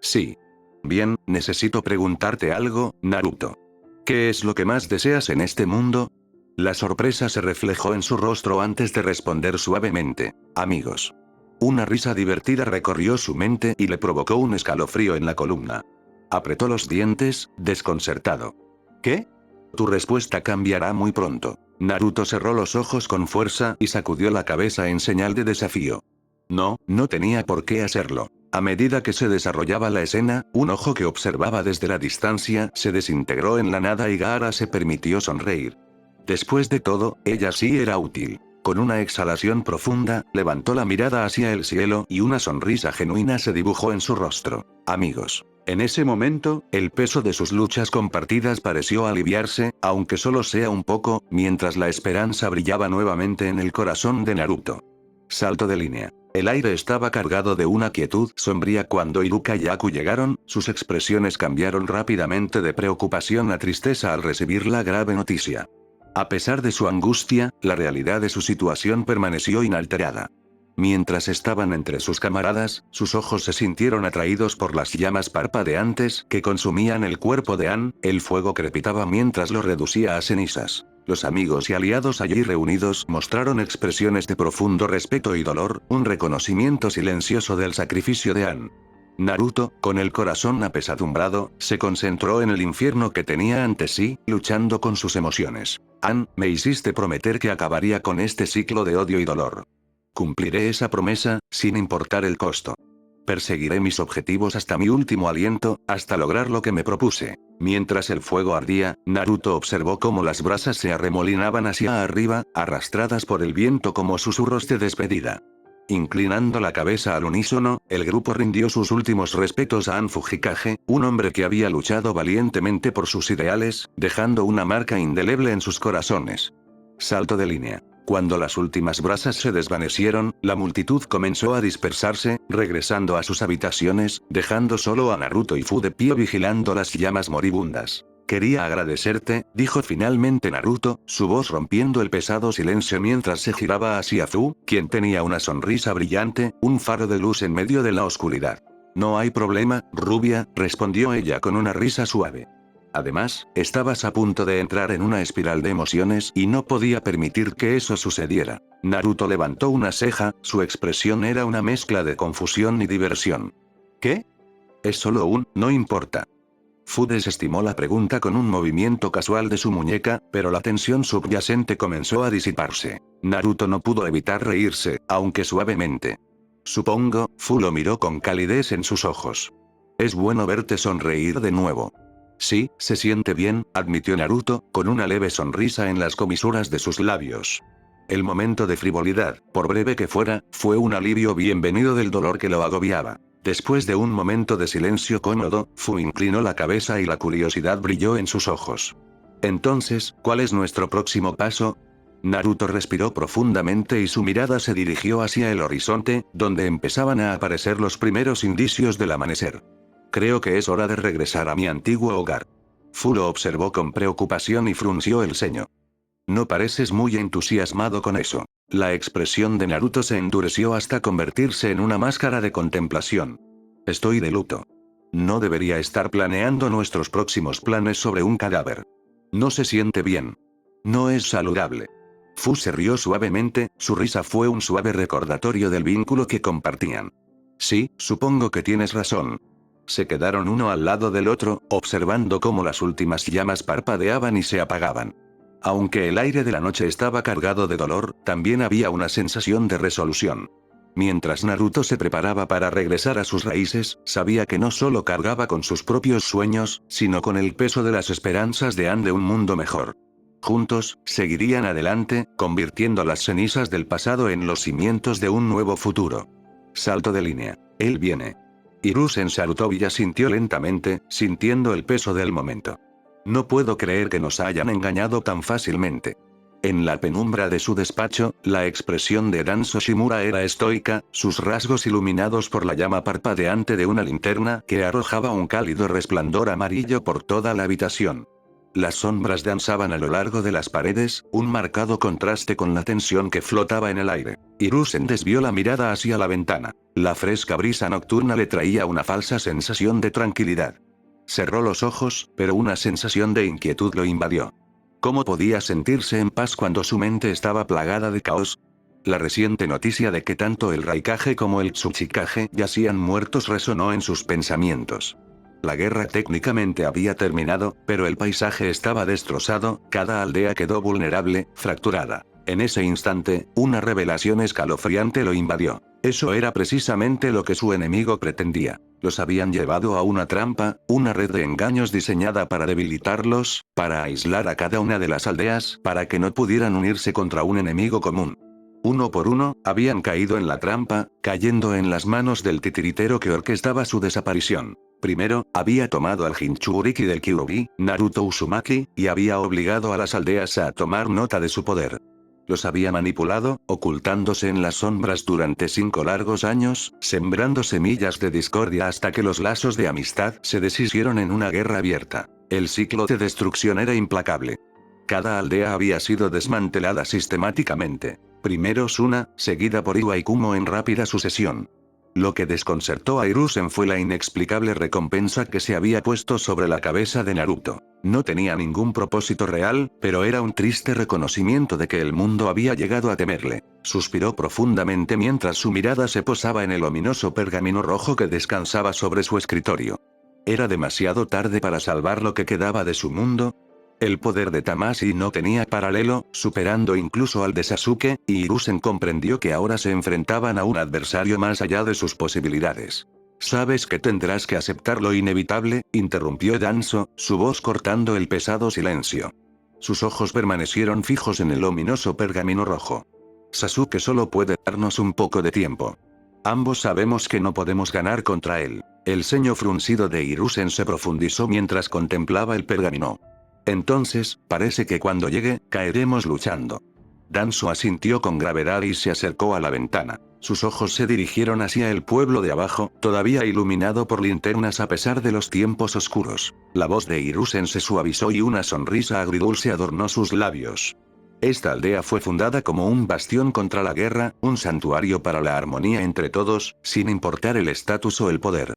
Sí. Bien, necesito preguntarte algo, Naruto. ¿Qué es lo que más deseas en este mundo? La sorpresa se reflejó en su rostro antes de responder suavemente. Amigos. Una risa divertida recorrió su mente y le provocó un escalofrío en la columna. Apretó los dientes, desconcertado. ¿Qué? Tu respuesta cambiará muy pronto. Naruto cerró los ojos con fuerza y sacudió la cabeza en señal de desafío. No tenía por qué hacerlo. A medida que se desarrollaba la escena, un ojo que observaba desde la distancia se desintegró en la nada y Gaara se permitió sonreír. Después de todo, ella sí era útil. Con una exhalación profunda, levantó la mirada hacia el cielo y una sonrisa genuina se dibujó en su rostro. Amigos. En ese momento, el peso de sus luchas compartidas pareció aliviarse, aunque solo sea un poco, mientras la esperanza brillaba nuevamente en el corazón de Naruto. Salto de línea. El aire estaba cargado de una quietud sombría cuando Iruka y Aku llegaron, sus expresiones cambiaron rápidamente de preocupación a tristeza al recibir la grave noticia. A pesar de su angustia, la realidad de su situación permaneció inalterada. Mientras estaban entre sus camaradas, sus ojos se sintieron atraídos por las llamas parpadeantes que consumían el cuerpo de Anne, el fuego crepitaba mientras lo reducía a cenizas. Los amigos y aliados allí reunidos mostraron expresiones de profundo respeto y dolor, un reconocimiento silencioso del sacrificio de Anne. Naruto, con el corazón apesadumbrado, se concentró en el infierno que tenía ante sí, luchando con sus emociones. Anne, me hiciste prometer que acabaría con este ciclo de odio y dolor. Cumpliré esa promesa, sin importar el costo. Perseguiré mis objetivos hasta mi último aliento, hasta lograr lo que me propuse. Mientras el fuego ardía, Naruto observó cómo las brasas se arremolinaban hacia arriba, arrastradas por el viento como susurros de despedida. Inclinando la cabeza al unísono, el grupo rindió sus últimos respetos a Anne Fujikage, un hombre que había luchado valientemente por sus ideales, dejando una marca indeleble en sus corazones. Salto de línea. Cuando las últimas brasas se desvanecieron, la multitud comenzó a dispersarse, regresando a sus habitaciones, dejando solo a Naruto y Fu de pie vigilando las llamas moribundas. Quería agradecerte, dijo finalmente Naruto, su voz rompiendo el pesado silencio mientras se giraba hacia Fu, quien tenía una sonrisa brillante, un faro de luz en medio de la oscuridad. No hay problema, rubia, respondió ella con una risa suave. Además, estabas a punto de entrar en una espiral de emociones y no podía permitir que eso sucediera. Naruto levantó una ceja, su expresión era una mezcla de confusión y diversión. ¿Qué? Es solo no importa. Fu desestimó la pregunta con un movimiento casual de su muñeca, pero la tensión subyacente comenzó a disiparse. Naruto no pudo evitar reírse, aunque suavemente. Supongo, Fu lo miró con calidez en sus ojos. Es bueno verte sonreír de nuevo. Sí, se siente bien, admitió Naruto, con una leve sonrisa en las comisuras de sus labios. El momento de frivolidad, por breve que fuera, fue un alivio bienvenido del dolor que lo agobiaba. Después de un momento de silencio cómodo, Fu inclinó la cabeza y la curiosidad brilló en sus ojos. Entonces, ¿cuál es nuestro próximo paso? Naruto respiró profundamente y su mirada se dirigió hacia el horizonte, donde empezaban a aparecer los primeros indicios del amanecer. Creo que es hora de regresar a mi antiguo hogar. Fu lo observó con preocupación y frunció el ceño. No pareces muy entusiasmado con eso. La expresión de Naruto se endureció hasta convertirse en una máscara de contemplación. Estoy de luto. No debería estar planeando nuestros próximos planes sobre un cadáver. No se siente bien. No es saludable. Fu se rió suavemente, su risa fue un suave recordatorio del vínculo que compartían. Sí, supongo que tienes razón. Se quedaron uno al lado del otro, observando cómo las últimas llamas parpadeaban y se apagaban. Aunque el aire de la noche estaba cargado de dolor, también había una sensación de resolución. Mientras Naruto se preparaba para regresar a sus raíces, sabía que no solo cargaba con sus propios sueños, sino con el peso de las esperanzas de Anne de un mundo mejor. Juntos, seguirían adelante, convirtiendo las cenizas del pasado en los cimientos de un nuevo futuro. Salto de línea. Él viene. Hiruzen Sarutobi asintió lentamente, sintiendo el peso del momento. No puedo creer que nos hayan engañado tan fácilmente. En la penumbra de su despacho, la expresión de Danzo Shimura era estoica, sus rasgos iluminados por la llama parpadeante de una linterna que arrojaba un cálido resplandor amarillo por toda la habitación. Las sombras danzaban a lo largo de las paredes, un marcado contraste con la tensión que flotaba en el aire. Hiruzen desvió la mirada hacia la ventana. La fresca brisa nocturna le traía una falsa sensación de tranquilidad. Cerró los ojos, pero una sensación de inquietud lo invadió. ¿Cómo podía sentirse en paz cuando su mente estaba plagada de caos? La reciente noticia de que tanto el Raikage como el Tsuchikage yacían muertos resonó en sus pensamientos. La guerra técnicamente había terminado, pero el paisaje estaba destrozado, cada aldea quedó vulnerable, fracturada. En ese instante, una revelación escalofriante lo invadió. Eso era precisamente lo que su enemigo pretendía. Los habían llevado a una trampa, una red de engaños diseñada para debilitarlos, para aislar a cada una de las aldeas, para que no pudieran unirse contra un enemigo común. Uno por uno, habían caído en la trampa, cayendo en las manos del titiritero que orquestaba su desaparición. Primero, había tomado al Jinchuriki del Kyuubi, Naruto Uzumaki, y había obligado a las aldeas a tomar nota de su poder. Los había manipulado, ocultándose en las sombras durante 5 largos años, sembrando semillas de discordia hasta que los lazos de amistad se deshicieron en una guerra abierta. El ciclo de destrucción era implacable. Cada aldea había sido desmantelada sistemáticamente. Primero Suna, seguida por Iwaikumo en rápida sucesión. Lo que desconcertó a Hiruzen fue la inexplicable recompensa que se había puesto sobre la cabeza de Naruto. No tenía ningún propósito real, pero era un triste reconocimiento de que el mundo había llegado a temerle. Suspiró profundamente mientras su mirada se posaba en el ominoso pergamino rojo que descansaba sobre su escritorio. ¿Era demasiado tarde para salvar lo que quedaba de su mundo? El poder de Tamashii no tenía paralelo, superando incluso al de Sasuke, y Hiruzen comprendió que ahora se enfrentaban a un adversario más allá de sus posibilidades. «Sabes que tendrás que aceptar lo inevitable», interrumpió Danzo, su voz cortando el pesado silencio. Sus ojos permanecieron fijos en el ominoso pergamino rojo. «Sasuke solo puede darnos un poco de tiempo. Ambos sabemos que no podemos ganar contra él». El ceño fruncido de Hiruzen se profundizó mientras contemplaba el pergamino. «Entonces, parece que cuando llegue, caeremos luchando». Danzo asintió con gravedad y se acercó a la ventana. Sus ojos se dirigieron hacia el pueblo de abajo, todavía iluminado por linternas a pesar de los tiempos oscuros. La voz de Hiruzen se suavizó y una sonrisa agridulce adornó sus labios. Esta aldea fue fundada como un bastión contra la guerra, un santuario para la armonía entre todos, sin importar el estatus o el poder.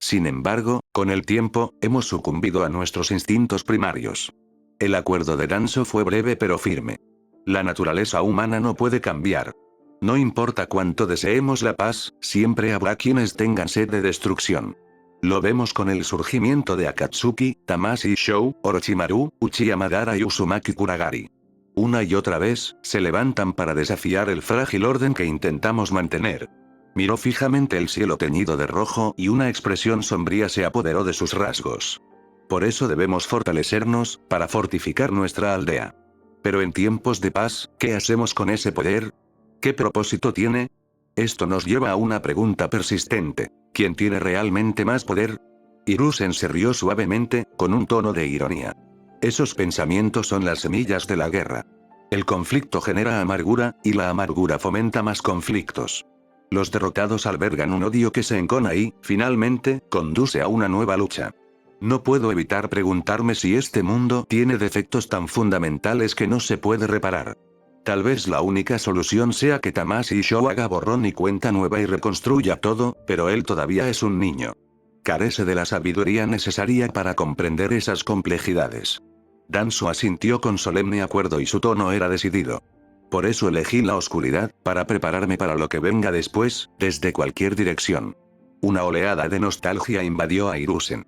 Sin embargo, con el tiempo, hemos sucumbido a nuestros instintos primarios. El acuerdo de Danzo fue breve pero firme. La naturaleza humana no puede cambiar. No importa cuánto deseemos la paz, siempre habrá quienes tengan sed de destrucción. Lo vemos con el surgimiento de Akatsuki, Tamashii Shou, Orochimaru, Uchiha Madara y Uzumaki Kuragari. Una y otra vez, se levantan para desafiar el frágil orden que intentamos mantener. Miró fijamente el cielo teñido de rojo y una expresión sombría se apoderó de sus rasgos. Por eso debemos fortalecernos, para fortificar nuestra aldea. Pero en tiempos de paz, ¿qué hacemos con ese poder? ¿Qué propósito tiene? Esto nos lleva a una pregunta persistente. ¿Quién tiene realmente más poder? Hiruzen se rió suavemente, con un tono de ironía. Esos pensamientos son las semillas de la guerra. El conflicto genera amargura, y la amargura fomenta más conflictos. Los derrotados albergan un odio que se encona y, finalmente, conduce a una nueva lucha. No puedo evitar preguntarme si este mundo tiene defectos tan fundamentales que no se puede reparar. Tal vez la única solución sea que Tamashii Shou haga borrón y cuenta nueva y reconstruya todo, pero él todavía es un niño. Carece de la sabiduría necesaria para comprender esas complejidades. Danzo asintió con solemne acuerdo y su tono era decidido. Por eso elegí la oscuridad, para prepararme para lo que venga después, desde cualquier dirección. Una oleada de nostalgia invadió a Hiruzen.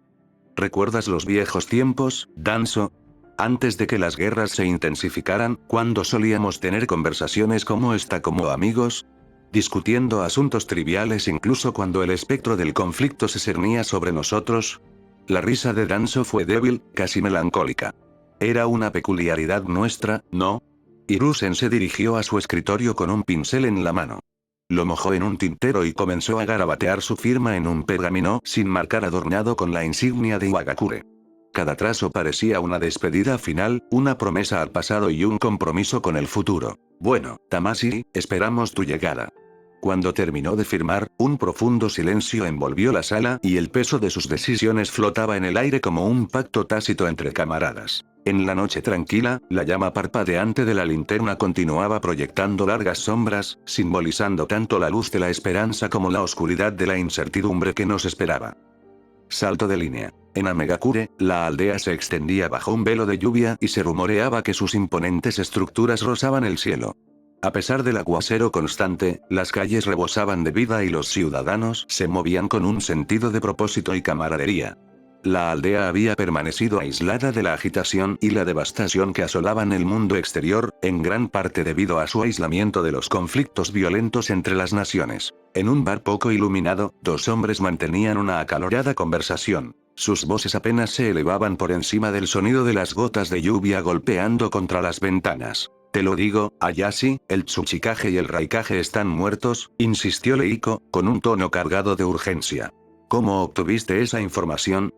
¿Recuerdas los viejos tiempos, Danzo? Antes de que las guerras se intensificaran, cuando solíamos tener conversaciones como esta como amigos. discutiendo asuntos triviales incluso cuando el espectro del conflicto se cernía sobre nosotros. La risa de Danzo fue débil, casi melancólica. Era una peculiaridad nuestra, ¿no? Hiruzen se dirigió a su escritorio con un pincel en la mano. Lo mojó en un tintero y comenzó a garabatear su firma en un pergamino sin marcar adornado con la insignia de Iwagakure. Cada trazo parecía una despedida final, una promesa al pasado y un compromiso con el futuro. Bueno, Tamashii, esperamos tu llegada. Cuando terminó de firmar, un profundo silencio envolvió la sala y el peso de sus decisiones flotaba en el aire como un pacto tácito entre camaradas. En la noche tranquila, la llama parpadeante de la linterna continuaba proyectando largas sombras, simbolizando tanto la luz de la esperanza como la oscuridad de la incertidumbre que nos esperaba. Salto de línea. En Amegakure, la aldea se extendía bajo un velo de lluvia y se rumoreaba que sus imponentes estructuras rozaban el cielo. A pesar del aguacero constante, las calles rebosaban de vida y los ciudadanos se movían con un sentido de propósito y camaradería. La aldea había permanecido aislada de la agitación y la devastación que asolaban el mundo exterior, en gran parte debido a su aislamiento de los conflictos violentos entre las naciones. En un bar poco iluminado, dos hombres mantenían una acalorada conversación. Sus voces apenas se elevaban por encima del sonido de las gotas de lluvia golpeando contra las ventanas. Te lo digo, Ayashi, el Tsuchikage y el Raikage están muertos, insistió Leiko, con un tono cargado de urgencia. ¿Cómo obtuviste esa información,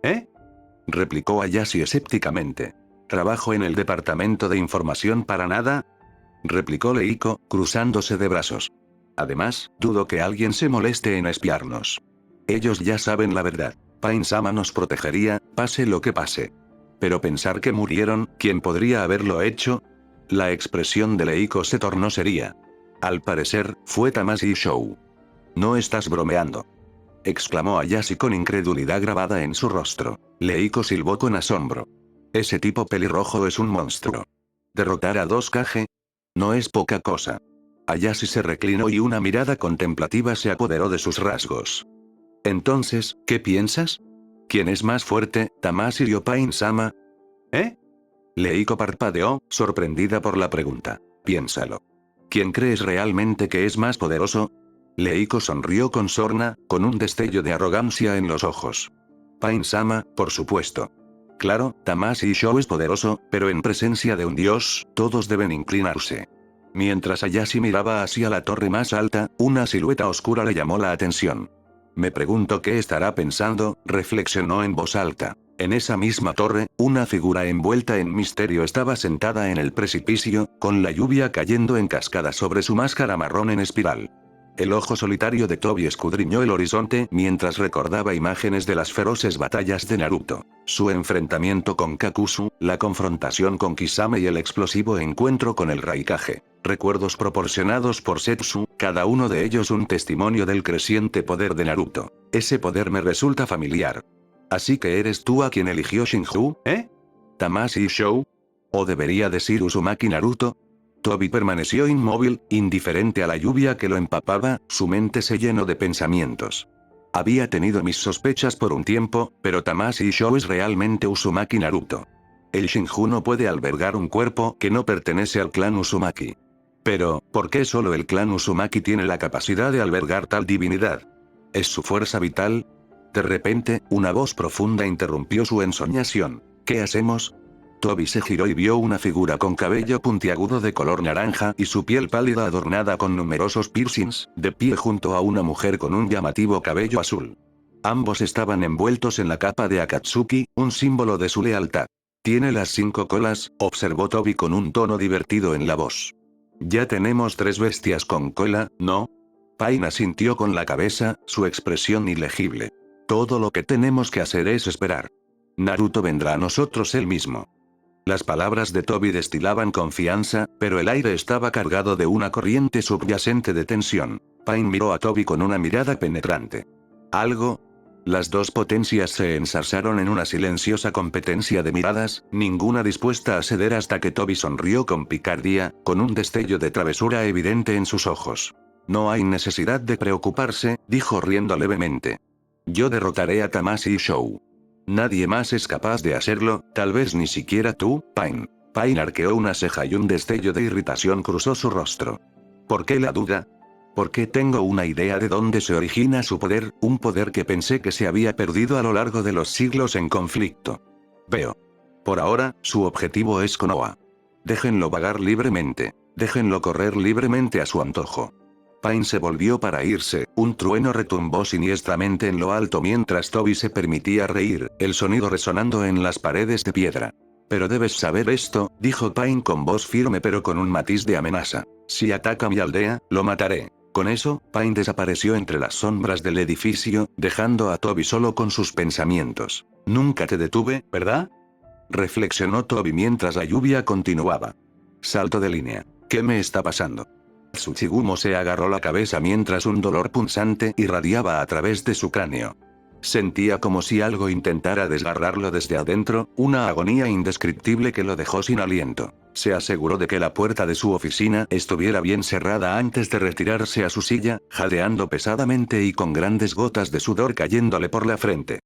replicó Ayashi escépticamente. ¿Trabajo en el departamento de información para nada? Replicó Leiko, cruzándose de brazos. Además, dudo que alguien se moleste en espiarnos. Ellos ya saben la verdad. Pain-sama nos protegería, pase lo que pase. Pero pensar que murieron, ¿quién podría haberlo hecho? La expresión de Leiko se tornó seria. Al parecer, fue Tamashii Shou. No estás bromeando, exclamó Ayashi con incredulidad grabada en su rostro. Leiko silbó con asombro. Ese tipo pelirrojo es un monstruo. ¿Derrotar a dos Kage? No es poca cosa. Ayashi se reclinó y una mirada contemplativa se apoderó de sus rasgos. Entonces, ¿qué piensas? ¿Quién es más fuerte, Tamashii o Pain-sama? Leiko parpadeó, sorprendida por la pregunta. Piénsalo. ¿Quién crees realmente que es más poderoso? Leiko sonrió con sorna, con un destello de arrogancia en los ojos. Pain-sama, por supuesto. Claro, Tamashii Shou es poderoso, pero en presencia de un dios, todos deben inclinarse. Mientras Ayashi miraba hacia la torre más alta, una silueta oscura le llamó la atención. Me pregunto qué estará pensando, reflexionó en voz alta. En esa misma torre, una figura envuelta en misterio estaba sentada en el precipicio, con la lluvia cayendo en cascada sobre su máscara marrón en espiral. El ojo solitario de Tobi escudriñó el horizonte mientras recordaba imágenes de las feroces batallas de Naruto. Su enfrentamiento con Kakuzu, la confrontación con Kisame y el explosivo encuentro con el Raikage. Recuerdos proporcionados por Setsu, cada uno de ellos un testimonio del creciente poder de Naruto. Ese poder me resulta familiar. ¿Así que eres tú a quien eligió Shinju, Tamashii Shou? ¿O debería decir Uzumaki Naruto? Tobi permaneció inmóvil, indiferente a la lluvia que lo empapaba, su mente se llenó de pensamientos. Había tenido mis sospechas por un tiempo, pero Tamashii Shou es realmente Uzumaki Naruto. El Shinju no puede albergar un cuerpo que no pertenece al clan Uzumaki. Pero, ¿por qué solo el clan Uzumaki tiene la capacidad de albergar tal divinidad? ¿Es su fuerza vital? De repente, una voz profunda interrumpió su ensoñación. ¿Qué hacemos? Tobi se giró y vio una figura con cabello puntiagudo de color naranja y su piel pálida adornada con numerosos piercings, de pie junto a una mujer con un llamativo cabello azul. Ambos estaban envueltos en la capa de Akatsuki, un símbolo de su lealtad. Tiene las 5 colas, observó Tobi con un tono divertido en la voz. Ya tenemos 3 bestias con cola, ¿no? Pain asintió con la cabeza, su expresión ilegible. Todo lo que tenemos que hacer es esperar. Naruto vendrá a nosotros él mismo. Las palabras de Tobi destilaban confianza, pero el aire estaba cargado de una corriente subyacente de tensión. Pain miró a Tobi con una mirada penetrante. ¿Algo? Las dos potencias se ensarzaron en una silenciosa competencia de miradas, ninguna dispuesta a ceder hasta que Tobi sonrió con picardía, con un destello de travesura evidente en sus ojos. No hay necesidad de preocuparse, dijo riendo levemente. Yo derrotaré a Tamashii Shou. Nadie más es capaz de hacerlo, tal vez ni siquiera tú, Pain. Pain arqueó una ceja y un destello de irritación cruzó su rostro. ¿Por qué la duda? Porque tengo una idea de dónde se origina su poder, un poder que pensé que se había perdido a lo largo de los siglos en conflicto. Veo. Por ahora, su objetivo es Konoha. Déjenlo vagar libremente. Déjenlo correr libremente a su antojo. Pain se volvió para irse, un trueno retumbó siniestramente en lo alto mientras Toby se permitía reír, el sonido resonando en las paredes de piedra. Pero debes saber esto, dijo Pain con voz firme pero con un matiz de amenaza. Si ataca mi aldea, lo mataré. Con eso, Pain desapareció entre las sombras del edificio, dejando a Toby solo con sus pensamientos. Nunca te detuve, ¿verdad? Reflexionó Toby mientras la lluvia continuaba. Salto de línea. ¿Qué me está pasando? Tsuchigumo se agarró la cabeza mientras un dolor punzante irradiaba a través de su cráneo. Sentía como si algo intentara desgarrarlo desde adentro, una agonía indescriptible que lo dejó sin aliento. Se aseguró de que la puerta de su oficina estuviera bien cerrada antes de retirarse a su silla, jadeando pesadamente y con grandes gotas de sudor cayéndole por la frente.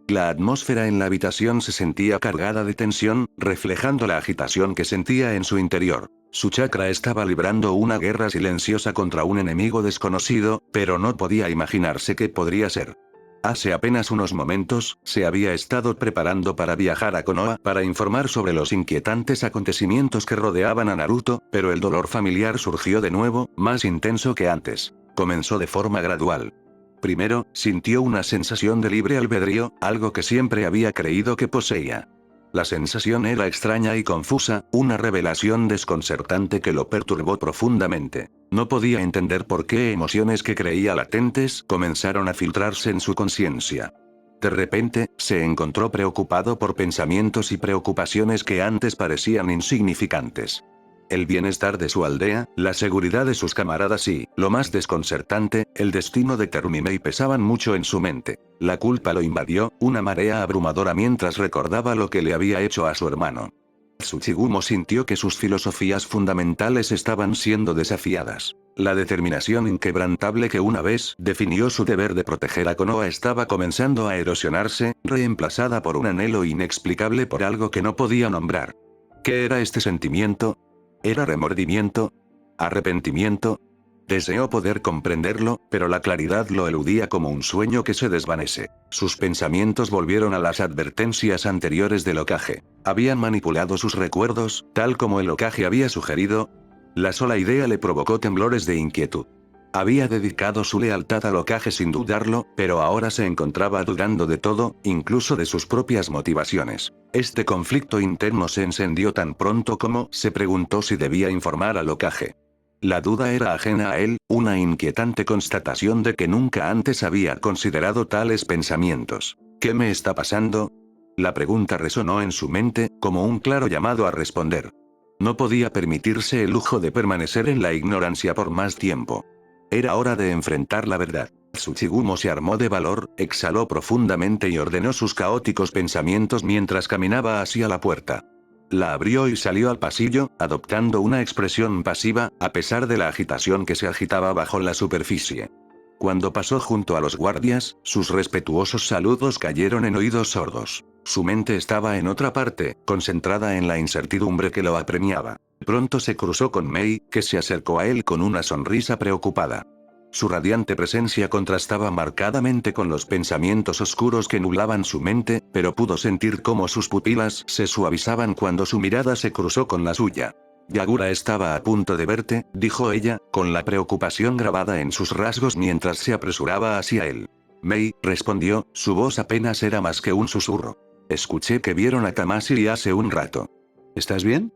La atmósfera en la habitación se sentía cargada de tensión, reflejando la agitación que sentía en su interior. Su chakra estaba librando una guerra silenciosa contra un enemigo desconocido, pero no podía imaginarse qué podría ser. Hace apenas unos momentos, se había estado preparando para viajar a Konoha para informar sobre los inquietantes acontecimientos que rodeaban a Naruto, pero el dolor familiar surgió de nuevo, más intenso que antes. Comenzó de forma gradual. Primero, sintió una sensación de libre albedrío, algo que siempre había creído que poseía. La sensación era extraña y confusa, una revelación desconcertante que lo perturbó profundamente. No podía entender por qué emociones que creía latentes comenzaron a filtrarse en su conciencia. De repente, se encontró preocupado por pensamientos y preocupaciones que antes parecían insignificantes. El bienestar de su aldea, la seguridad de sus camaradas y, lo más desconcertante, el destino de Terumimei pesaban mucho en su mente. La culpa lo invadió, una marea abrumadora mientras recordaba lo que le había hecho a su hermano. Tsuchigumo sintió que sus filosofías fundamentales estaban siendo desafiadas. La determinación inquebrantable que una vez definió su deber de proteger a Konoha estaba comenzando a erosionarse, reemplazada por un anhelo inexplicable por algo que no podía nombrar. ¿Qué era este sentimiento? ¿Era remordimiento? ¿Arrepentimiento? Deseó poder comprenderlo, pero la claridad lo eludía como un sueño que se desvanece. Sus pensamientos volvieron a las advertencias anteriores del Hokage. Habían manipulado sus recuerdos, tal como el Hokage había sugerido. La sola idea le provocó temblores de inquietud. Había dedicado su lealtad al Hokage sin dudarlo, pero ahora se encontraba dudando de todo, incluso de sus propias motivaciones. Este conflicto interno se encendió tan pronto como se preguntó si debía informar al Hokage. La duda era ajena a él, una inquietante constatación de que nunca antes había considerado tales pensamientos. ¿Qué me está pasando? La pregunta resonó en su mente, como un claro llamado a responder. No podía permitirse el lujo de permanecer en la ignorancia por más tiempo. Era hora de enfrentar la verdad. Tsuchigumo se armó de valor, exhaló profundamente y ordenó sus caóticos pensamientos mientras caminaba hacia la puerta. La abrió y salió al pasillo, adoptando una expresión pasiva, a pesar de la agitación que se agitaba bajo la superficie. Cuando pasó junto a los guardias, sus respetuosos saludos cayeron en oídos sordos. Su mente estaba en otra parte, concentrada en la incertidumbre que lo apremiaba. Pronto se cruzó con Mei, que se acercó a él con una sonrisa preocupada. Su radiante presencia contrastaba marcadamente con los pensamientos oscuros que nublaban su mente, pero pudo sentir cómo sus pupilas se suavizaban cuando su mirada se cruzó con la suya. Yagura estaba a punto de verte, dijo ella, con la preocupación grabada en sus rasgos mientras se apresuraba hacia él. Mei, respondió, su voz apenas era más que un susurro. Escuché que vieron a Tamashii hace un rato. ¿Estás bien?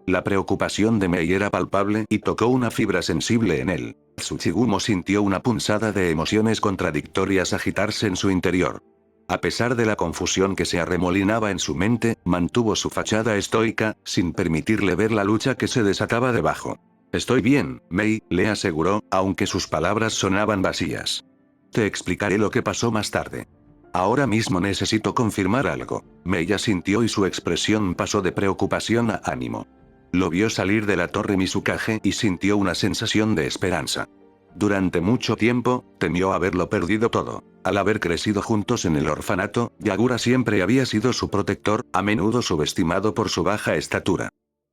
La preocupación de Mei era palpable y tocó una fibra sensible en él. Tsuchigumo sintió una punzada de emociones contradictorias agitarse en su interior. A pesar de la confusión que se arremolinaba en su mente, mantuvo su fachada estoica, sin permitirle ver la lucha que se desataba debajo. Estoy bien, Mei, le aseguró, aunque sus palabras sonaban vacías. Te explicaré lo que pasó más tarde. Ahora mismo necesito confirmar algo. Mei asintió y su expresión pasó de preocupación a ánimo. Lo vio salir de la torre Mizukage y sintió una sensación de esperanza. Durante mucho tiempo, temió haberlo perdido todo. Al haber crecido juntos en el orfanato, Yagura siempre había sido su protector, a menudo subestimado por su baja estatura.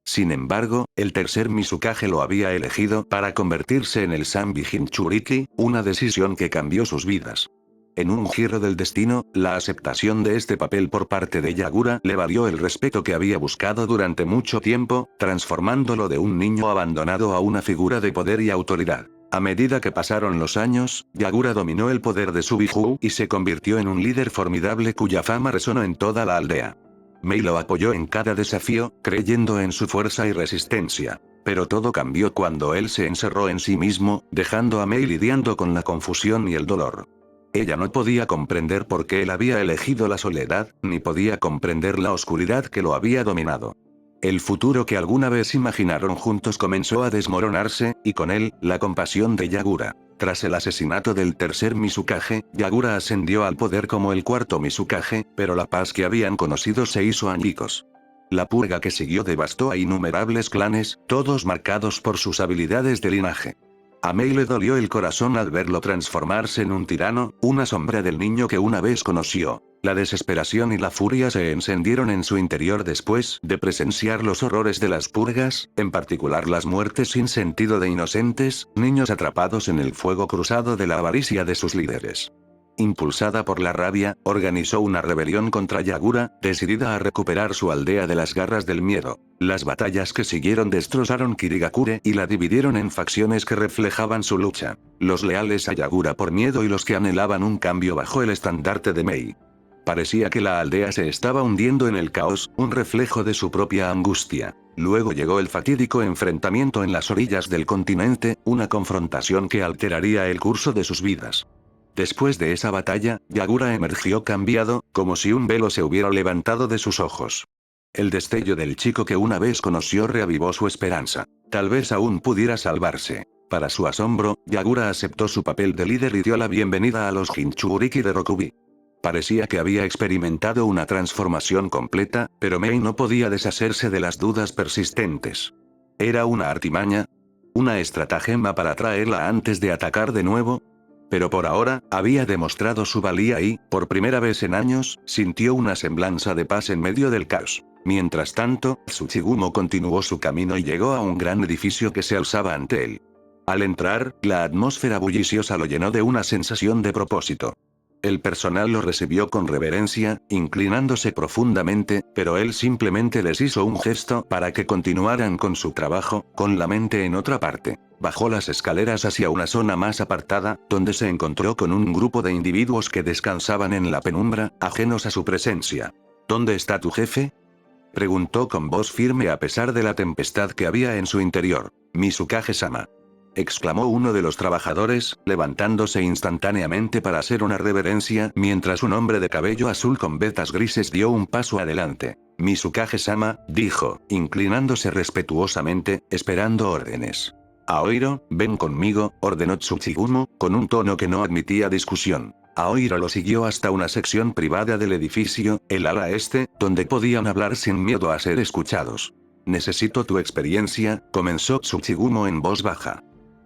Sin embargo, el tercer Mizukage lo había elegido para convertirse en el Sanbi Jinchuriki, una decisión que cambió sus vidas. En un giro del destino, la aceptación de este papel por parte de Yagura le valió el respeto que había buscado durante mucho tiempo, transformándolo de un niño abandonado a una figura de poder y autoridad. A medida que pasaron los años, Yagura dominó el poder de Subihu y se convirtió en un líder formidable cuya fama resonó en toda la aldea. Mei lo apoyó en cada desafío, creyendo en su fuerza y resistencia. Pero todo cambió cuando él se encerró en sí mismo, dejando a Mei lidiando con la confusión y el dolor. Ella no podía comprender por qué él había elegido la soledad, ni podía comprender la oscuridad que lo había dominado. El futuro que alguna vez imaginaron juntos comenzó a desmoronarse, y con él, la compasión de Yagura. Tras el asesinato del tercer Mizukage, Yagura ascendió al poder como el cuarto Mizukage, pero la paz que habían conocido se hizo añicos. La purga que siguió devastó a innumerables clanes, todos marcados por sus habilidades de linaje. A Mei le dolió el corazón al verlo transformarse en un tirano, una sombra del niño que una vez conoció. La desesperación y la furia se encendieron en su interior después de presenciar los horrores de las purgas, en particular las muertes sin sentido de inocentes, niños atrapados en el fuego cruzado de la avaricia de sus líderes. Impulsada por la rabia, organizó una rebelión contra Yagura, decidida a recuperar su aldea de las garras del miedo. Las batallas que siguieron destrozaron Kirigakure y la dividieron en facciones que reflejaban su lucha. Los leales a Yagura por miedo y los que anhelaban un cambio bajo el estandarte de Mei. Parecía que la aldea se estaba hundiendo en el caos, un reflejo de su propia angustia. Luego llegó el fatídico enfrentamiento en las orillas del continente, una confrontación que alteraría el curso de sus vidas. Después de esa batalla, Yagura emergió cambiado, como si un velo se hubiera levantado de sus ojos. El destello del chico que una vez conoció reavivó su esperanza. Tal vez aún pudiera salvarse. Para su asombro, Yagura aceptó su papel de líder y dio la bienvenida a los Jinchuriki de Rokubi. Parecía que había experimentado una transformación completa, pero Mei no podía deshacerse de las dudas persistentes. ¿Era una artimaña? ¿Una estratagema para atraerla antes de atacar de nuevo? Pero por ahora, había demostrado su valía y, por primera vez en años, sintió una semblanza de paz en medio del caos. Mientras tanto, Tsuchigumo continuó su camino y llegó a un gran edificio que se alzaba ante él. Al entrar, la atmósfera bulliciosa lo llenó de una sensación de propósito. El personal lo recibió con reverencia, inclinándose profundamente, pero él simplemente les hizo un gesto para que continuaran con su trabajo, con la mente en otra parte. Bajó las escaleras hacia una zona más apartada, donde se encontró con un grupo de individuos que descansaban en la penumbra, ajenos a su presencia. ¿Dónde está tu jefe?, preguntó con voz firme a pesar de la tempestad que había en su interior. Mizukage-sama, exclamó uno de los trabajadores, levantándose instantáneamente para hacer una reverencia, mientras un hombre de cabello azul con vetas grises dio un paso adelante. Mizukage-sama, dijo, inclinándose respetuosamente, esperando órdenes. Aoiro, ven conmigo, ordenó Tsuchigumo, con un tono que no admitía discusión. Aoiro lo siguió hasta una sección privada del edificio, el ala este, donde podían hablar sin miedo a ser escuchados. Necesito tu experiencia, comenzó Tsuchigumo en voz baja.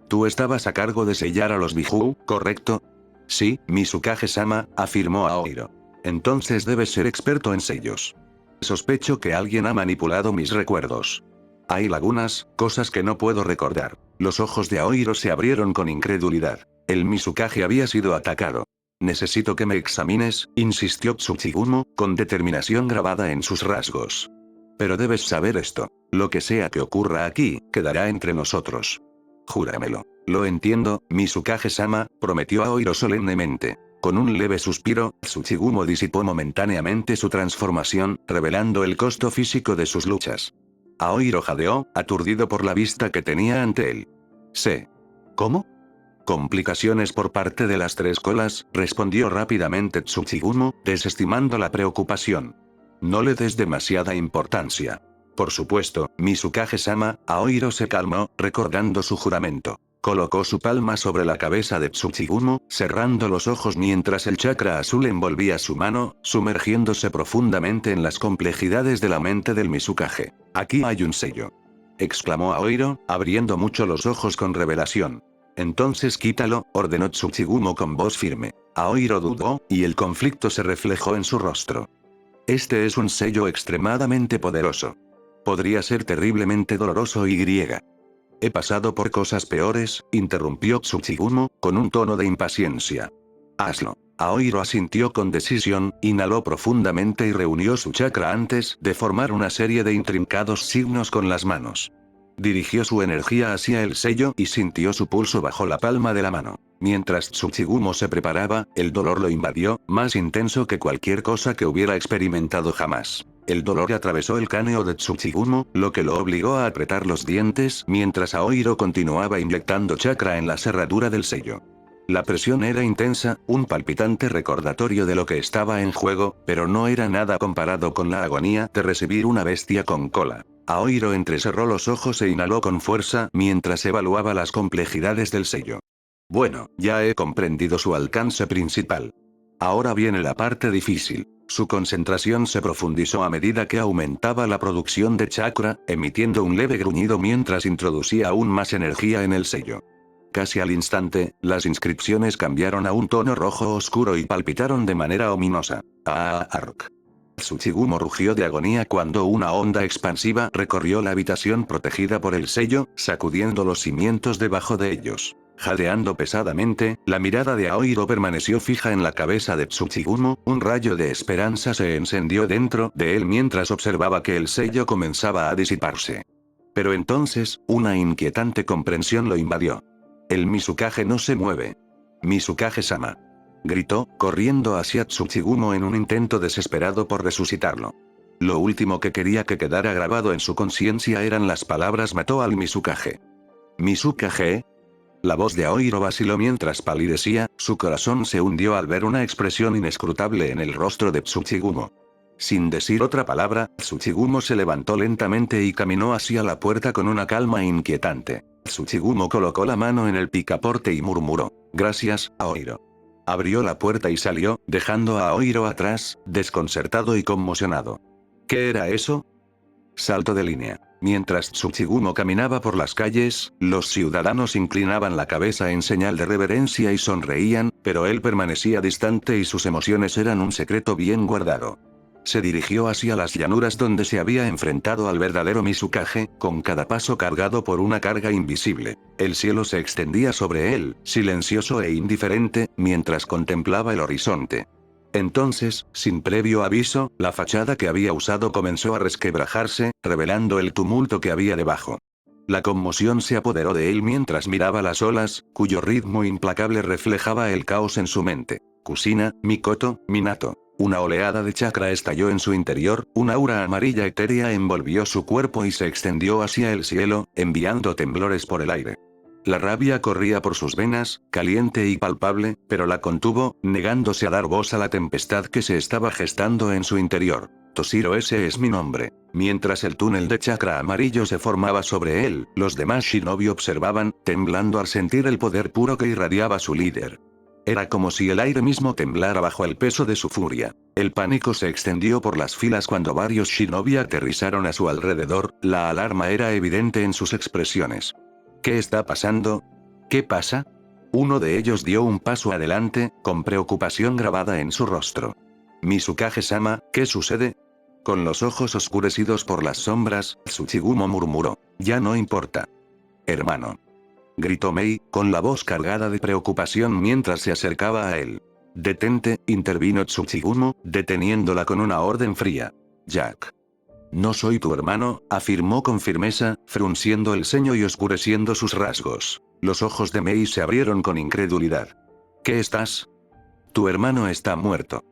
Tú estabas a cargo de sellar a los Biju, ¿correcto? Sí, Mizukage-sama, afirmó Aoiro. Entonces debes ser experto en sellos. Sospecho que alguien ha manipulado mis recuerdos. Hay lagunas, cosas que no puedo recordar. Los ojos de Aoiro se abrieron con incredulidad. El Mizukage había sido atacado. Necesito que me examines, insistió Tsuchigumo, con determinación grabada en sus rasgos. Pero debes saber esto. Lo que sea que ocurra aquí, quedará entre nosotros. Júramelo. Lo entiendo, Mizukage-sama, prometió Aoiro solemnemente. Con un leve suspiro, Tsuchigumo disipó momentáneamente su transformación, revelando el costo físico de sus luchas. Aoiro jadeó, aturdido por la vista que tenía ante él. Sé. ¿Cómo? Complicaciones por parte de las tres colas, respondió rápidamente Tsuchigumo, desestimando la preocupación. No le des demasiada importancia. Por supuesto, Mizukage-sama, Aoiro se calmó, recordando su juramento. Colocó su palma sobre la cabeza de Tsuchigumo, cerrando los ojos mientras el chakra azul envolvía su mano, sumergiéndose profundamente en las complejidades de la mente del Mizukage. Aquí hay un sello, exclamó Aoiro, abriendo mucho los ojos con revelación. Entonces quítalo, ordenó Tsuchigumo con voz firme. Aoiro dudó, y el conflicto se reflejó en su rostro. Este es un sello extremadamente poderoso. Podría ser terriblemente doloroso y griega. He pasado por cosas peores, interrumpió Tsuchigumo, con un tono de impaciencia. Hazlo. Aoiro asintió con decisión, inhaló profundamente y reunió su chakra antes de formar una serie de intrincados signos con las manos. Dirigió su energía hacia el sello y sintió su pulso bajo la palma de la mano. Mientras Tsuchigumo se preparaba, el dolor lo invadió, más intenso que cualquier cosa que hubiera experimentado jamás. El dolor atravesó el cráneo de Tsuchigumo, lo que lo obligó a apretar los dientes mientras Aoiro continuaba inyectando chakra en la cerradura del sello. La presión era intensa, un palpitante recordatorio de lo que estaba en juego, pero no era nada comparado con la agonía de recibir una bestia con cola. Aoiro entrecerró los ojos e inhaló con fuerza mientras evaluaba las complejidades del sello. Bueno, ya he comprendido su alcance principal. Ahora viene la parte difícil. Su concentración se profundizó a medida que aumentaba la producción de chakra, emitiendo un leve gruñido mientras introducía aún más energía en el sello. Casi al instante, las inscripciones cambiaron a un tono rojo oscuro y palpitaron de manera ominosa. Ark. Tsuchigumo rugió de agonía cuando una onda expansiva recorrió la habitación protegida por el sello, sacudiendo los cimientos debajo de ellos. Jadeando pesadamente, la mirada de Aoiro permaneció fija en la cabeza de Tsuchigumo, un rayo de esperanza se encendió dentro de él mientras observaba que el sello comenzaba a disiparse. Pero entonces, una inquietante comprensión lo invadió. El Mizukage no se mueve. Mizukage-sama. Gritó, corriendo hacia Tsuchigumo en un intento desesperado por resucitarlo. Lo último que quería que quedara grabado en su conciencia eran las palabras mató al Mizukage. ¿Mizukage? La voz de Aoiro vaciló mientras palidecía, su corazón se hundió al ver una expresión inescrutable en el rostro de Tsuchigumo. Sin decir otra palabra, Tsuchigumo se levantó lentamente y caminó hacia la puerta con una calma inquietante. Tsuchigumo colocó la mano en el picaporte y murmuró, gracias, Aoiro. Abrió la puerta y salió, dejando a Aoiro atrás, desconcertado y conmocionado. ¿Qué era eso? Salto de línea. Mientras Tsuchigumo caminaba por las calles, los ciudadanos inclinaban la cabeza en señal de reverencia y sonreían, pero él permanecía distante y sus emociones eran un secreto bien guardado. Se dirigió hacia las llanuras donde se había enfrentado al verdadero Mizukage, con cada paso cargado por una carga invisible. El cielo se extendía sobre él, silencioso e indiferente, mientras contemplaba el horizonte. Entonces, sin previo aviso, la fachada que había usado comenzó a resquebrajarse, revelando el tumulto que había debajo. La conmoción se apoderó de él mientras miraba las olas, cuyo ritmo implacable reflejaba el caos en su mente. Kusina, Mikoto, Minato. Una oleada de chakra estalló en su interior, una aura amarilla etérea envolvió su cuerpo y se extendió hacia el cielo, enviando temblores por el aire. La rabia corría por sus venas, caliente y palpable, pero la contuvo, negándose a dar voz a la tempestad que se estaba gestando en su interior. Toshiro, ese es mi nombre. Mientras el túnel de chakra amarillo se formaba sobre él, los demás shinobi observaban, temblando al sentir el poder puro que irradiaba su líder. Era como si el aire mismo temblara bajo el peso de su furia. El pánico se extendió por las filas cuando varios shinobi aterrizaron a su alrededor, la alarma era evidente en sus expresiones. ¿Qué está pasando? ¿Qué pasa? Uno de ellos dio un paso adelante, con preocupación grabada en su rostro. Mizukage-sama, ¿qué sucede? Con los ojos oscurecidos por las sombras, Tsuchigumo murmuró. Ya no importa. Hermano. Gritó Mei, con la voz cargada de preocupación mientras se acercaba a él. Detente, intervino Tsuchigumo, deteniéndola con una orden fría. Jack. No soy tu hermano, afirmó con firmeza, frunciendo el ceño y oscureciendo sus rasgos. Los ojos de Mei se abrieron con incredulidad. ¿Qué estás? Tu hermano está muerto.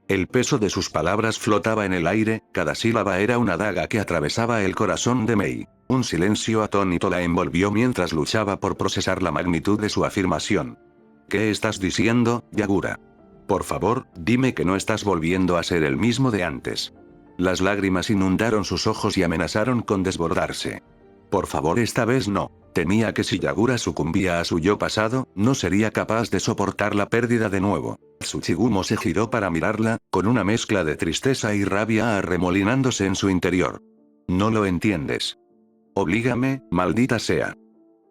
El peso de sus palabras flotaba en el aire, cada sílaba era una daga que atravesaba el corazón de Mei. Un silencio atónito la envolvió mientras luchaba por procesar la magnitud de su afirmación. ¿Qué estás diciendo, Yagura? Por favor, dime que no estás volviendo a ser el mismo de antes. Las lágrimas inundaron sus ojos y amenazaron con desbordarse. Por favor, esta vez no. Temía que si Yagura sucumbía a su yo pasado, no sería capaz de soportar la pérdida de nuevo. Tsuchigumo se giró para mirarla, con una mezcla de tristeza y rabia arremolinándose en su interior. No lo entiendes. Oblígame, maldita sea.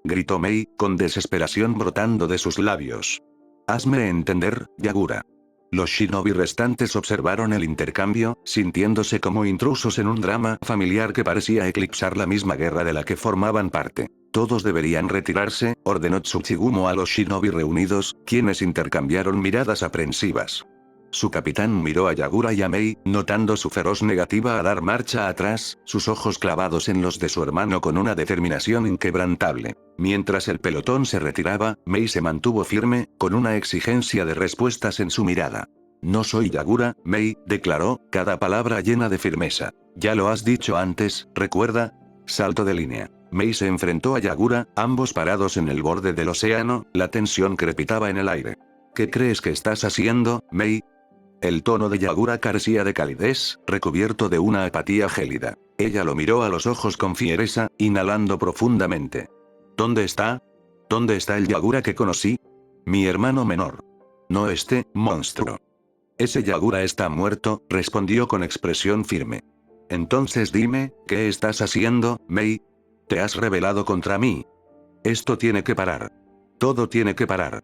Gritó Mei, con desesperación brotando de sus labios. Hazme entender, Yagura. Los shinobi restantes observaron el intercambio, sintiéndose como intrusos en un drama familiar que parecía eclipsar la misma guerra de la que formaban parte. Todos deberían retirarse, ordenó Tsuchigumo a los shinobi reunidos, quienes intercambiaron miradas aprensivas. Su capitán miró a Yagura y a Mei, notando su feroz negativa a dar marcha atrás, sus ojos clavados en los de su hermano con una determinación inquebrantable. Mientras el pelotón se retiraba, Mei se mantuvo firme, con una exigencia de respuestas en su mirada. No soy Yagura, Mei, declaró, cada palabra llena de firmeza. Ya lo has dicho antes, ¿recuerda? Salto de línea. Mei se enfrentó a Yagura, ambos parados en el borde del océano, la tensión crepitaba en el aire. ¿Qué crees que estás haciendo, Mei? El tono de Yagura carecía de calidez, recubierto de una apatía gélida. Ella lo miró a los ojos con fiereza, inhalando profundamente. ¿Dónde está? ¿Dónde está el Yagura que conocí? Mi hermano menor. No este, monstruo. Ese Yagura está muerto, respondió con expresión firme. Entonces dime, ¿qué estás haciendo, Mei? Te has rebelado contra mí. Esto tiene que parar. Todo tiene que parar.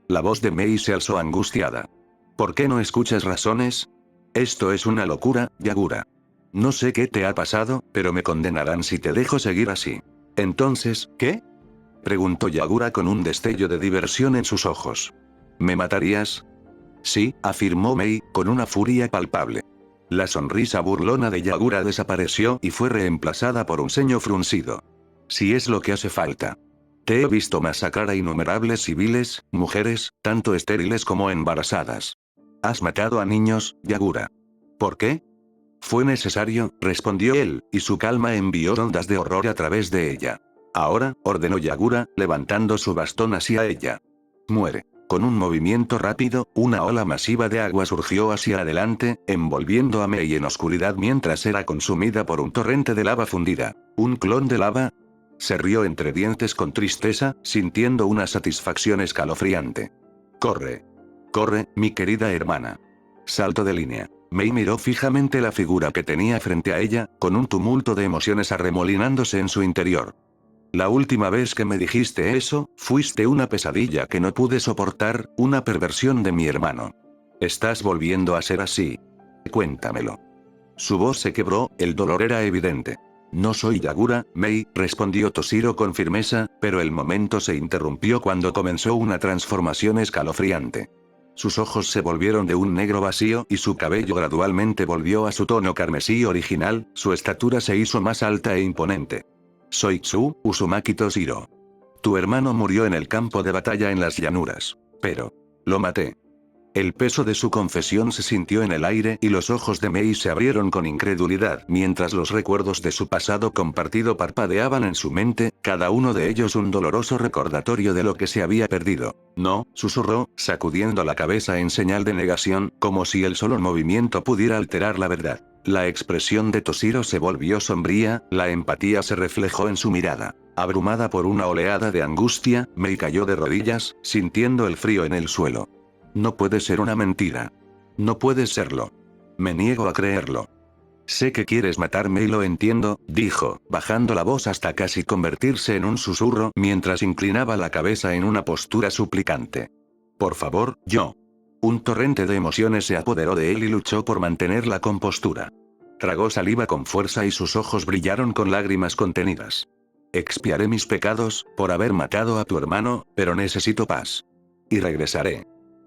La voz de Mei se alzó angustiada. ¿Por qué no escuchas razones? Esto es una locura, Yagura. No sé qué te ha pasado, pero me condenarán si te dejo seguir así. Entonces, ¿qué? Preguntó Yagura con un destello de diversión en sus ojos. ¿Me matarías? Sí, afirmó Mei, con una furia palpable. La sonrisa burlona de Yagura desapareció y fue reemplazada por un ceño fruncido. Si es lo que hace falta. Te he visto masacrar a innumerables civiles, mujeres, tanto estériles como embarazadas. Has matado a niños, Yagura. ¿Por qué? Fue necesario, respondió él, y su calma envió ondas de horror a través de ella. Ahora, ordenó Yagura, levantando su bastón hacia ella. Muere. Con un movimiento rápido, una ola masiva de agua surgió hacia adelante, envolviendo a Mei en oscuridad mientras era consumida por un torrente de lava fundida. ¿Un clon de lava? Se rió entre dientes con tristeza, sintiendo una satisfacción escalofriante. Corre. Corre, mi querida hermana. Salto de línea. Mei miró fijamente la figura que tenía frente a ella, con un tumulto de emociones arremolinándose en su interior. La última vez que me dijiste eso, fuiste una pesadilla que no pude soportar, una perversión de mi hermano. ¿Estás volviendo a ser así? Cuéntamelo. Su voz se quebró, el dolor era evidente. No soy Yagura, Mei, respondió Toshiro con firmeza, pero el momento se interrumpió cuando comenzó una transformación escalofriante. Sus ojos se volvieron de un negro vacío y su cabello gradualmente volvió a su tono carmesí original, su estatura se hizo más alta e imponente. Soy Tsu, Uzumaki Toshiro. Tu hermano murió en el campo de batalla en las llanuras. Pero lo maté. El peso de su confesión se sintió en el aire y los ojos de Mei se abrieron con incredulidad mientras los recuerdos de su pasado compartido parpadeaban en su mente, cada uno de ellos un doloroso recordatorio de lo que se había perdido. No, susurró, sacudiendo la cabeza en señal de negación, como si el solo movimiento pudiera alterar la verdad. La expresión de Toshiro se volvió sombría, la empatía se reflejó en su mirada. Abrumada por una oleada de angustia, Mei cayó de rodillas, sintiendo el frío en el suelo. No puede ser una mentira. No puede serlo. Me niego a creerlo. Sé que quieres matarme y lo entiendo, dijo, bajando la voz hasta casi convertirse en un susurro mientras inclinaba la cabeza en una postura suplicante. Por favor, yo. Un torrente de emociones se apoderó de él y luchó por mantener la compostura. Tragó saliva con fuerza y sus ojos brillaron con lágrimas contenidas. Expiaré mis pecados, por haber matado a tu hermano, pero necesito paz. Y regresaré.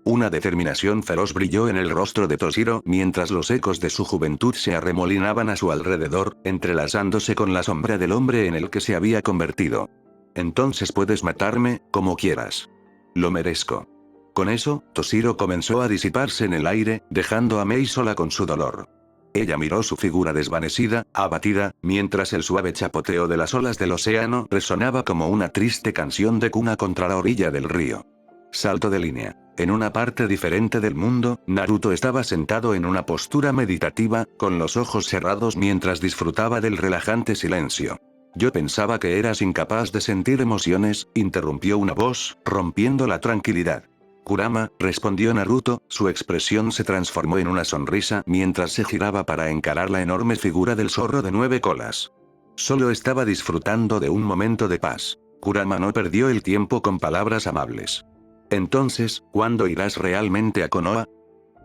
Una determinación feroz brilló en el rostro de Toshiro mientras los ecos de su juventud se arremolinaban a su alrededor, entrelazándose con la sombra del hombre en el que se había convertido. Entonces puedes matarme, como quieras. Lo merezco. Con eso, Toshiro comenzó a disiparse en el aire, dejando a Mei sola con su dolor. Ella miró su figura desvanecida, abatida, mientras el suave chapoteo de las olas del océano resonaba como una triste canción de cuna contra la orilla del río. Salto de línea. En una parte diferente del mundo, Naruto estaba sentado en una postura meditativa, con los ojos cerrados mientras disfrutaba del relajante silencio. Yo pensaba que eras incapaz de sentir emociones, interrumpió una voz, rompiendo la tranquilidad. Kurama, respondió Naruto, su expresión se transformó en una sonrisa mientras se giraba para encarar la enorme figura del zorro de 9 colas. Solo estaba disfrutando de un momento de paz. Kurama no perdió el tiempo con palabras amables. Entonces, ¿cuándo irás realmente a Konoha?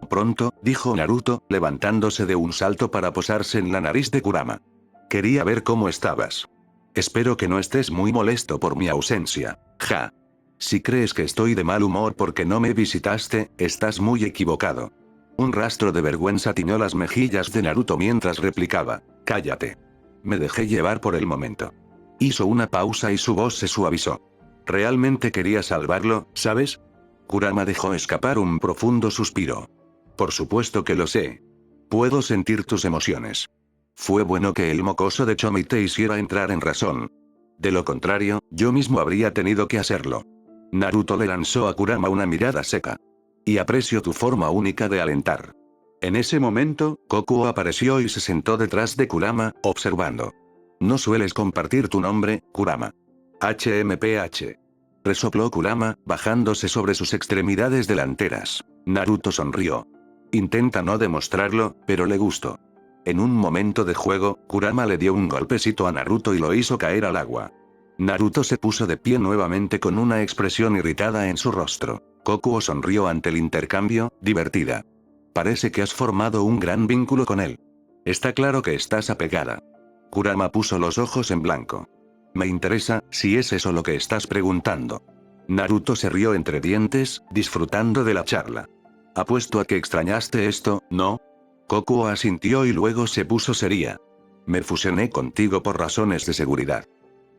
Pronto, dijo Naruto, levantándose de un salto para posarse en la nariz de Kurama. Quería ver cómo estabas. Espero que no estés muy molesto por mi ausencia. Ja. Si crees que estoy de mal humor porque no me visitaste, estás muy equivocado. Un rastro de vergüenza tiñó las mejillas de Naruto mientras replicaba. Cállate. Me dejé llevar por el momento. Hizo una pausa y su voz se suavizó. Realmente quería salvarlo, ¿sabes? Kurama dejó escapar un profundo suspiro. Por supuesto que lo sé. Puedo sentir tus emociones. Fue bueno que el mocoso de Chomi te hiciera entrar en razón. De lo contrario, yo mismo habría tenido que hacerlo. Naruto le lanzó a Kurama una mirada seca. Y aprecio tu forma única de alentar. En ese momento, Kokuo apareció y se sentó detrás de Kurama, observando. No sueles compartir tu nombre, Kurama. HMPH. Resopló Kurama, bajándose sobre sus extremidades delanteras. Naruto sonrió. Intenta no demostrarlo, pero le gustó. En un momento de juego, Kurama le dio un golpecito a Naruto y lo hizo caer al agua. Naruto se puso de pie nuevamente con una expresión irritada en su rostro. Kokuo sonrió ante el intercambio, divertida. Parece que has formado un gran vínculo con él. Está claro que estás apegada. Kurama puso los ojos en blanco. Me interesa, si es eso lo que estás preguntando. Naruto se rió entre dientes, disfrutando de la charla. Apuesto a que extrañaste esto, ¿no? Kokuo asintió y luego se puso seria. Me fusioné contigo por razones de seguridad.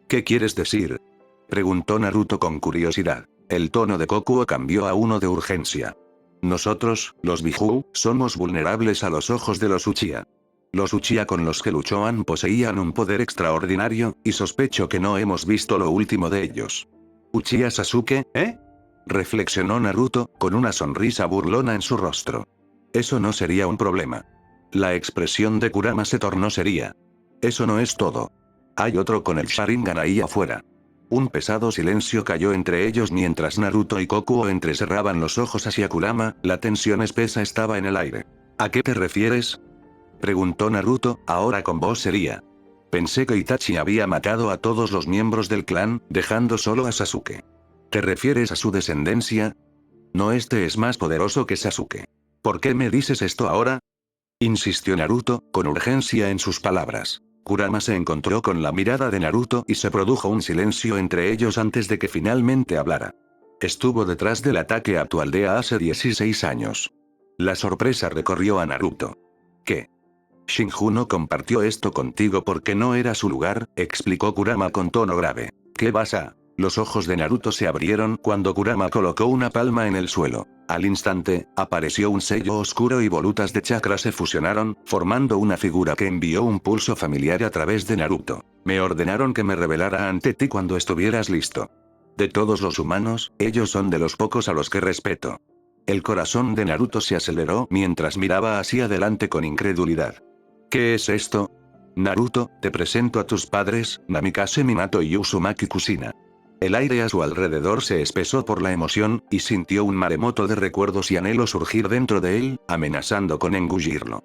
¿Qué quieres decir? Preguntó Naruto con curiosidad. El tono de Kokuo cambió a uno de urgencia. Nosotros, los Biju, somos vulnerables a los ojos de los Uchiha. Los Uchiha con los que luchó An poseían un poder extraordinario, y sospecho que no hemos visto lo último de ellos. ¿Uchiha Sasuke, eh? Reflexionó Naruto, con una sonrisa burlona en su rostro. Eso no sería un problema. La expresión de Kurama se tornó seria. Eso no es todo. Hay otro con el Sharingan ahí afuera. Un pesado silencio cayó entre ellos mientras Naruto y Kokuo entrecerraban los ojos hacia Kurama, la tensión espesa estaba en el aire. ¿A qué te refieres? Preguntó Naruto, ahora con voz seria. Pensé que Itachi había matado a todos los miembros del clan, dejando solo a Sasuke. ¿Te refieres a su descendencia? No, este es más poderoso que Sasuke. ¿Por qué me dices esto ahora? Insistió Naruto, con urgencia en sus palabras. Kurama se encontró con la mirada de Naruto y se produjo un silencio entre ellos antes de que finalmente hablara. Estuvo detrás del ataque a tu aldea hace 16 años. La sorpresa recorrió a Naruto. ¿Qué? Shinju no compartió esto contigo porque no era su lugar, explicó Kurama con tono grave. ¿Qué vas a? Los ojos de Naruto se abrieron cuando Kurama colocó una palma en el suelo. Al instante, apareció un sello oscuro y volutas de chakra se fusionaron, formando una figura que envió un pulso familiar a través de Naruto. Me ordenaron que me revelara ante ti cuando estuvieras listo. De todos los humanos, ellos son de los pocos a los que respeto. El corazón de Naruto se aceleró mientras miraba hacia adelante con incredulidad. ¿Qué es esto? Naruto, te presento a tus padres, Namikaze Minato y Uzumaki Kushina. El aire a su alrededor se espesó por la emoción, y sintió un maremoto de recuerdos y anhelo surgir dentro de él, amenazando con engullirlo.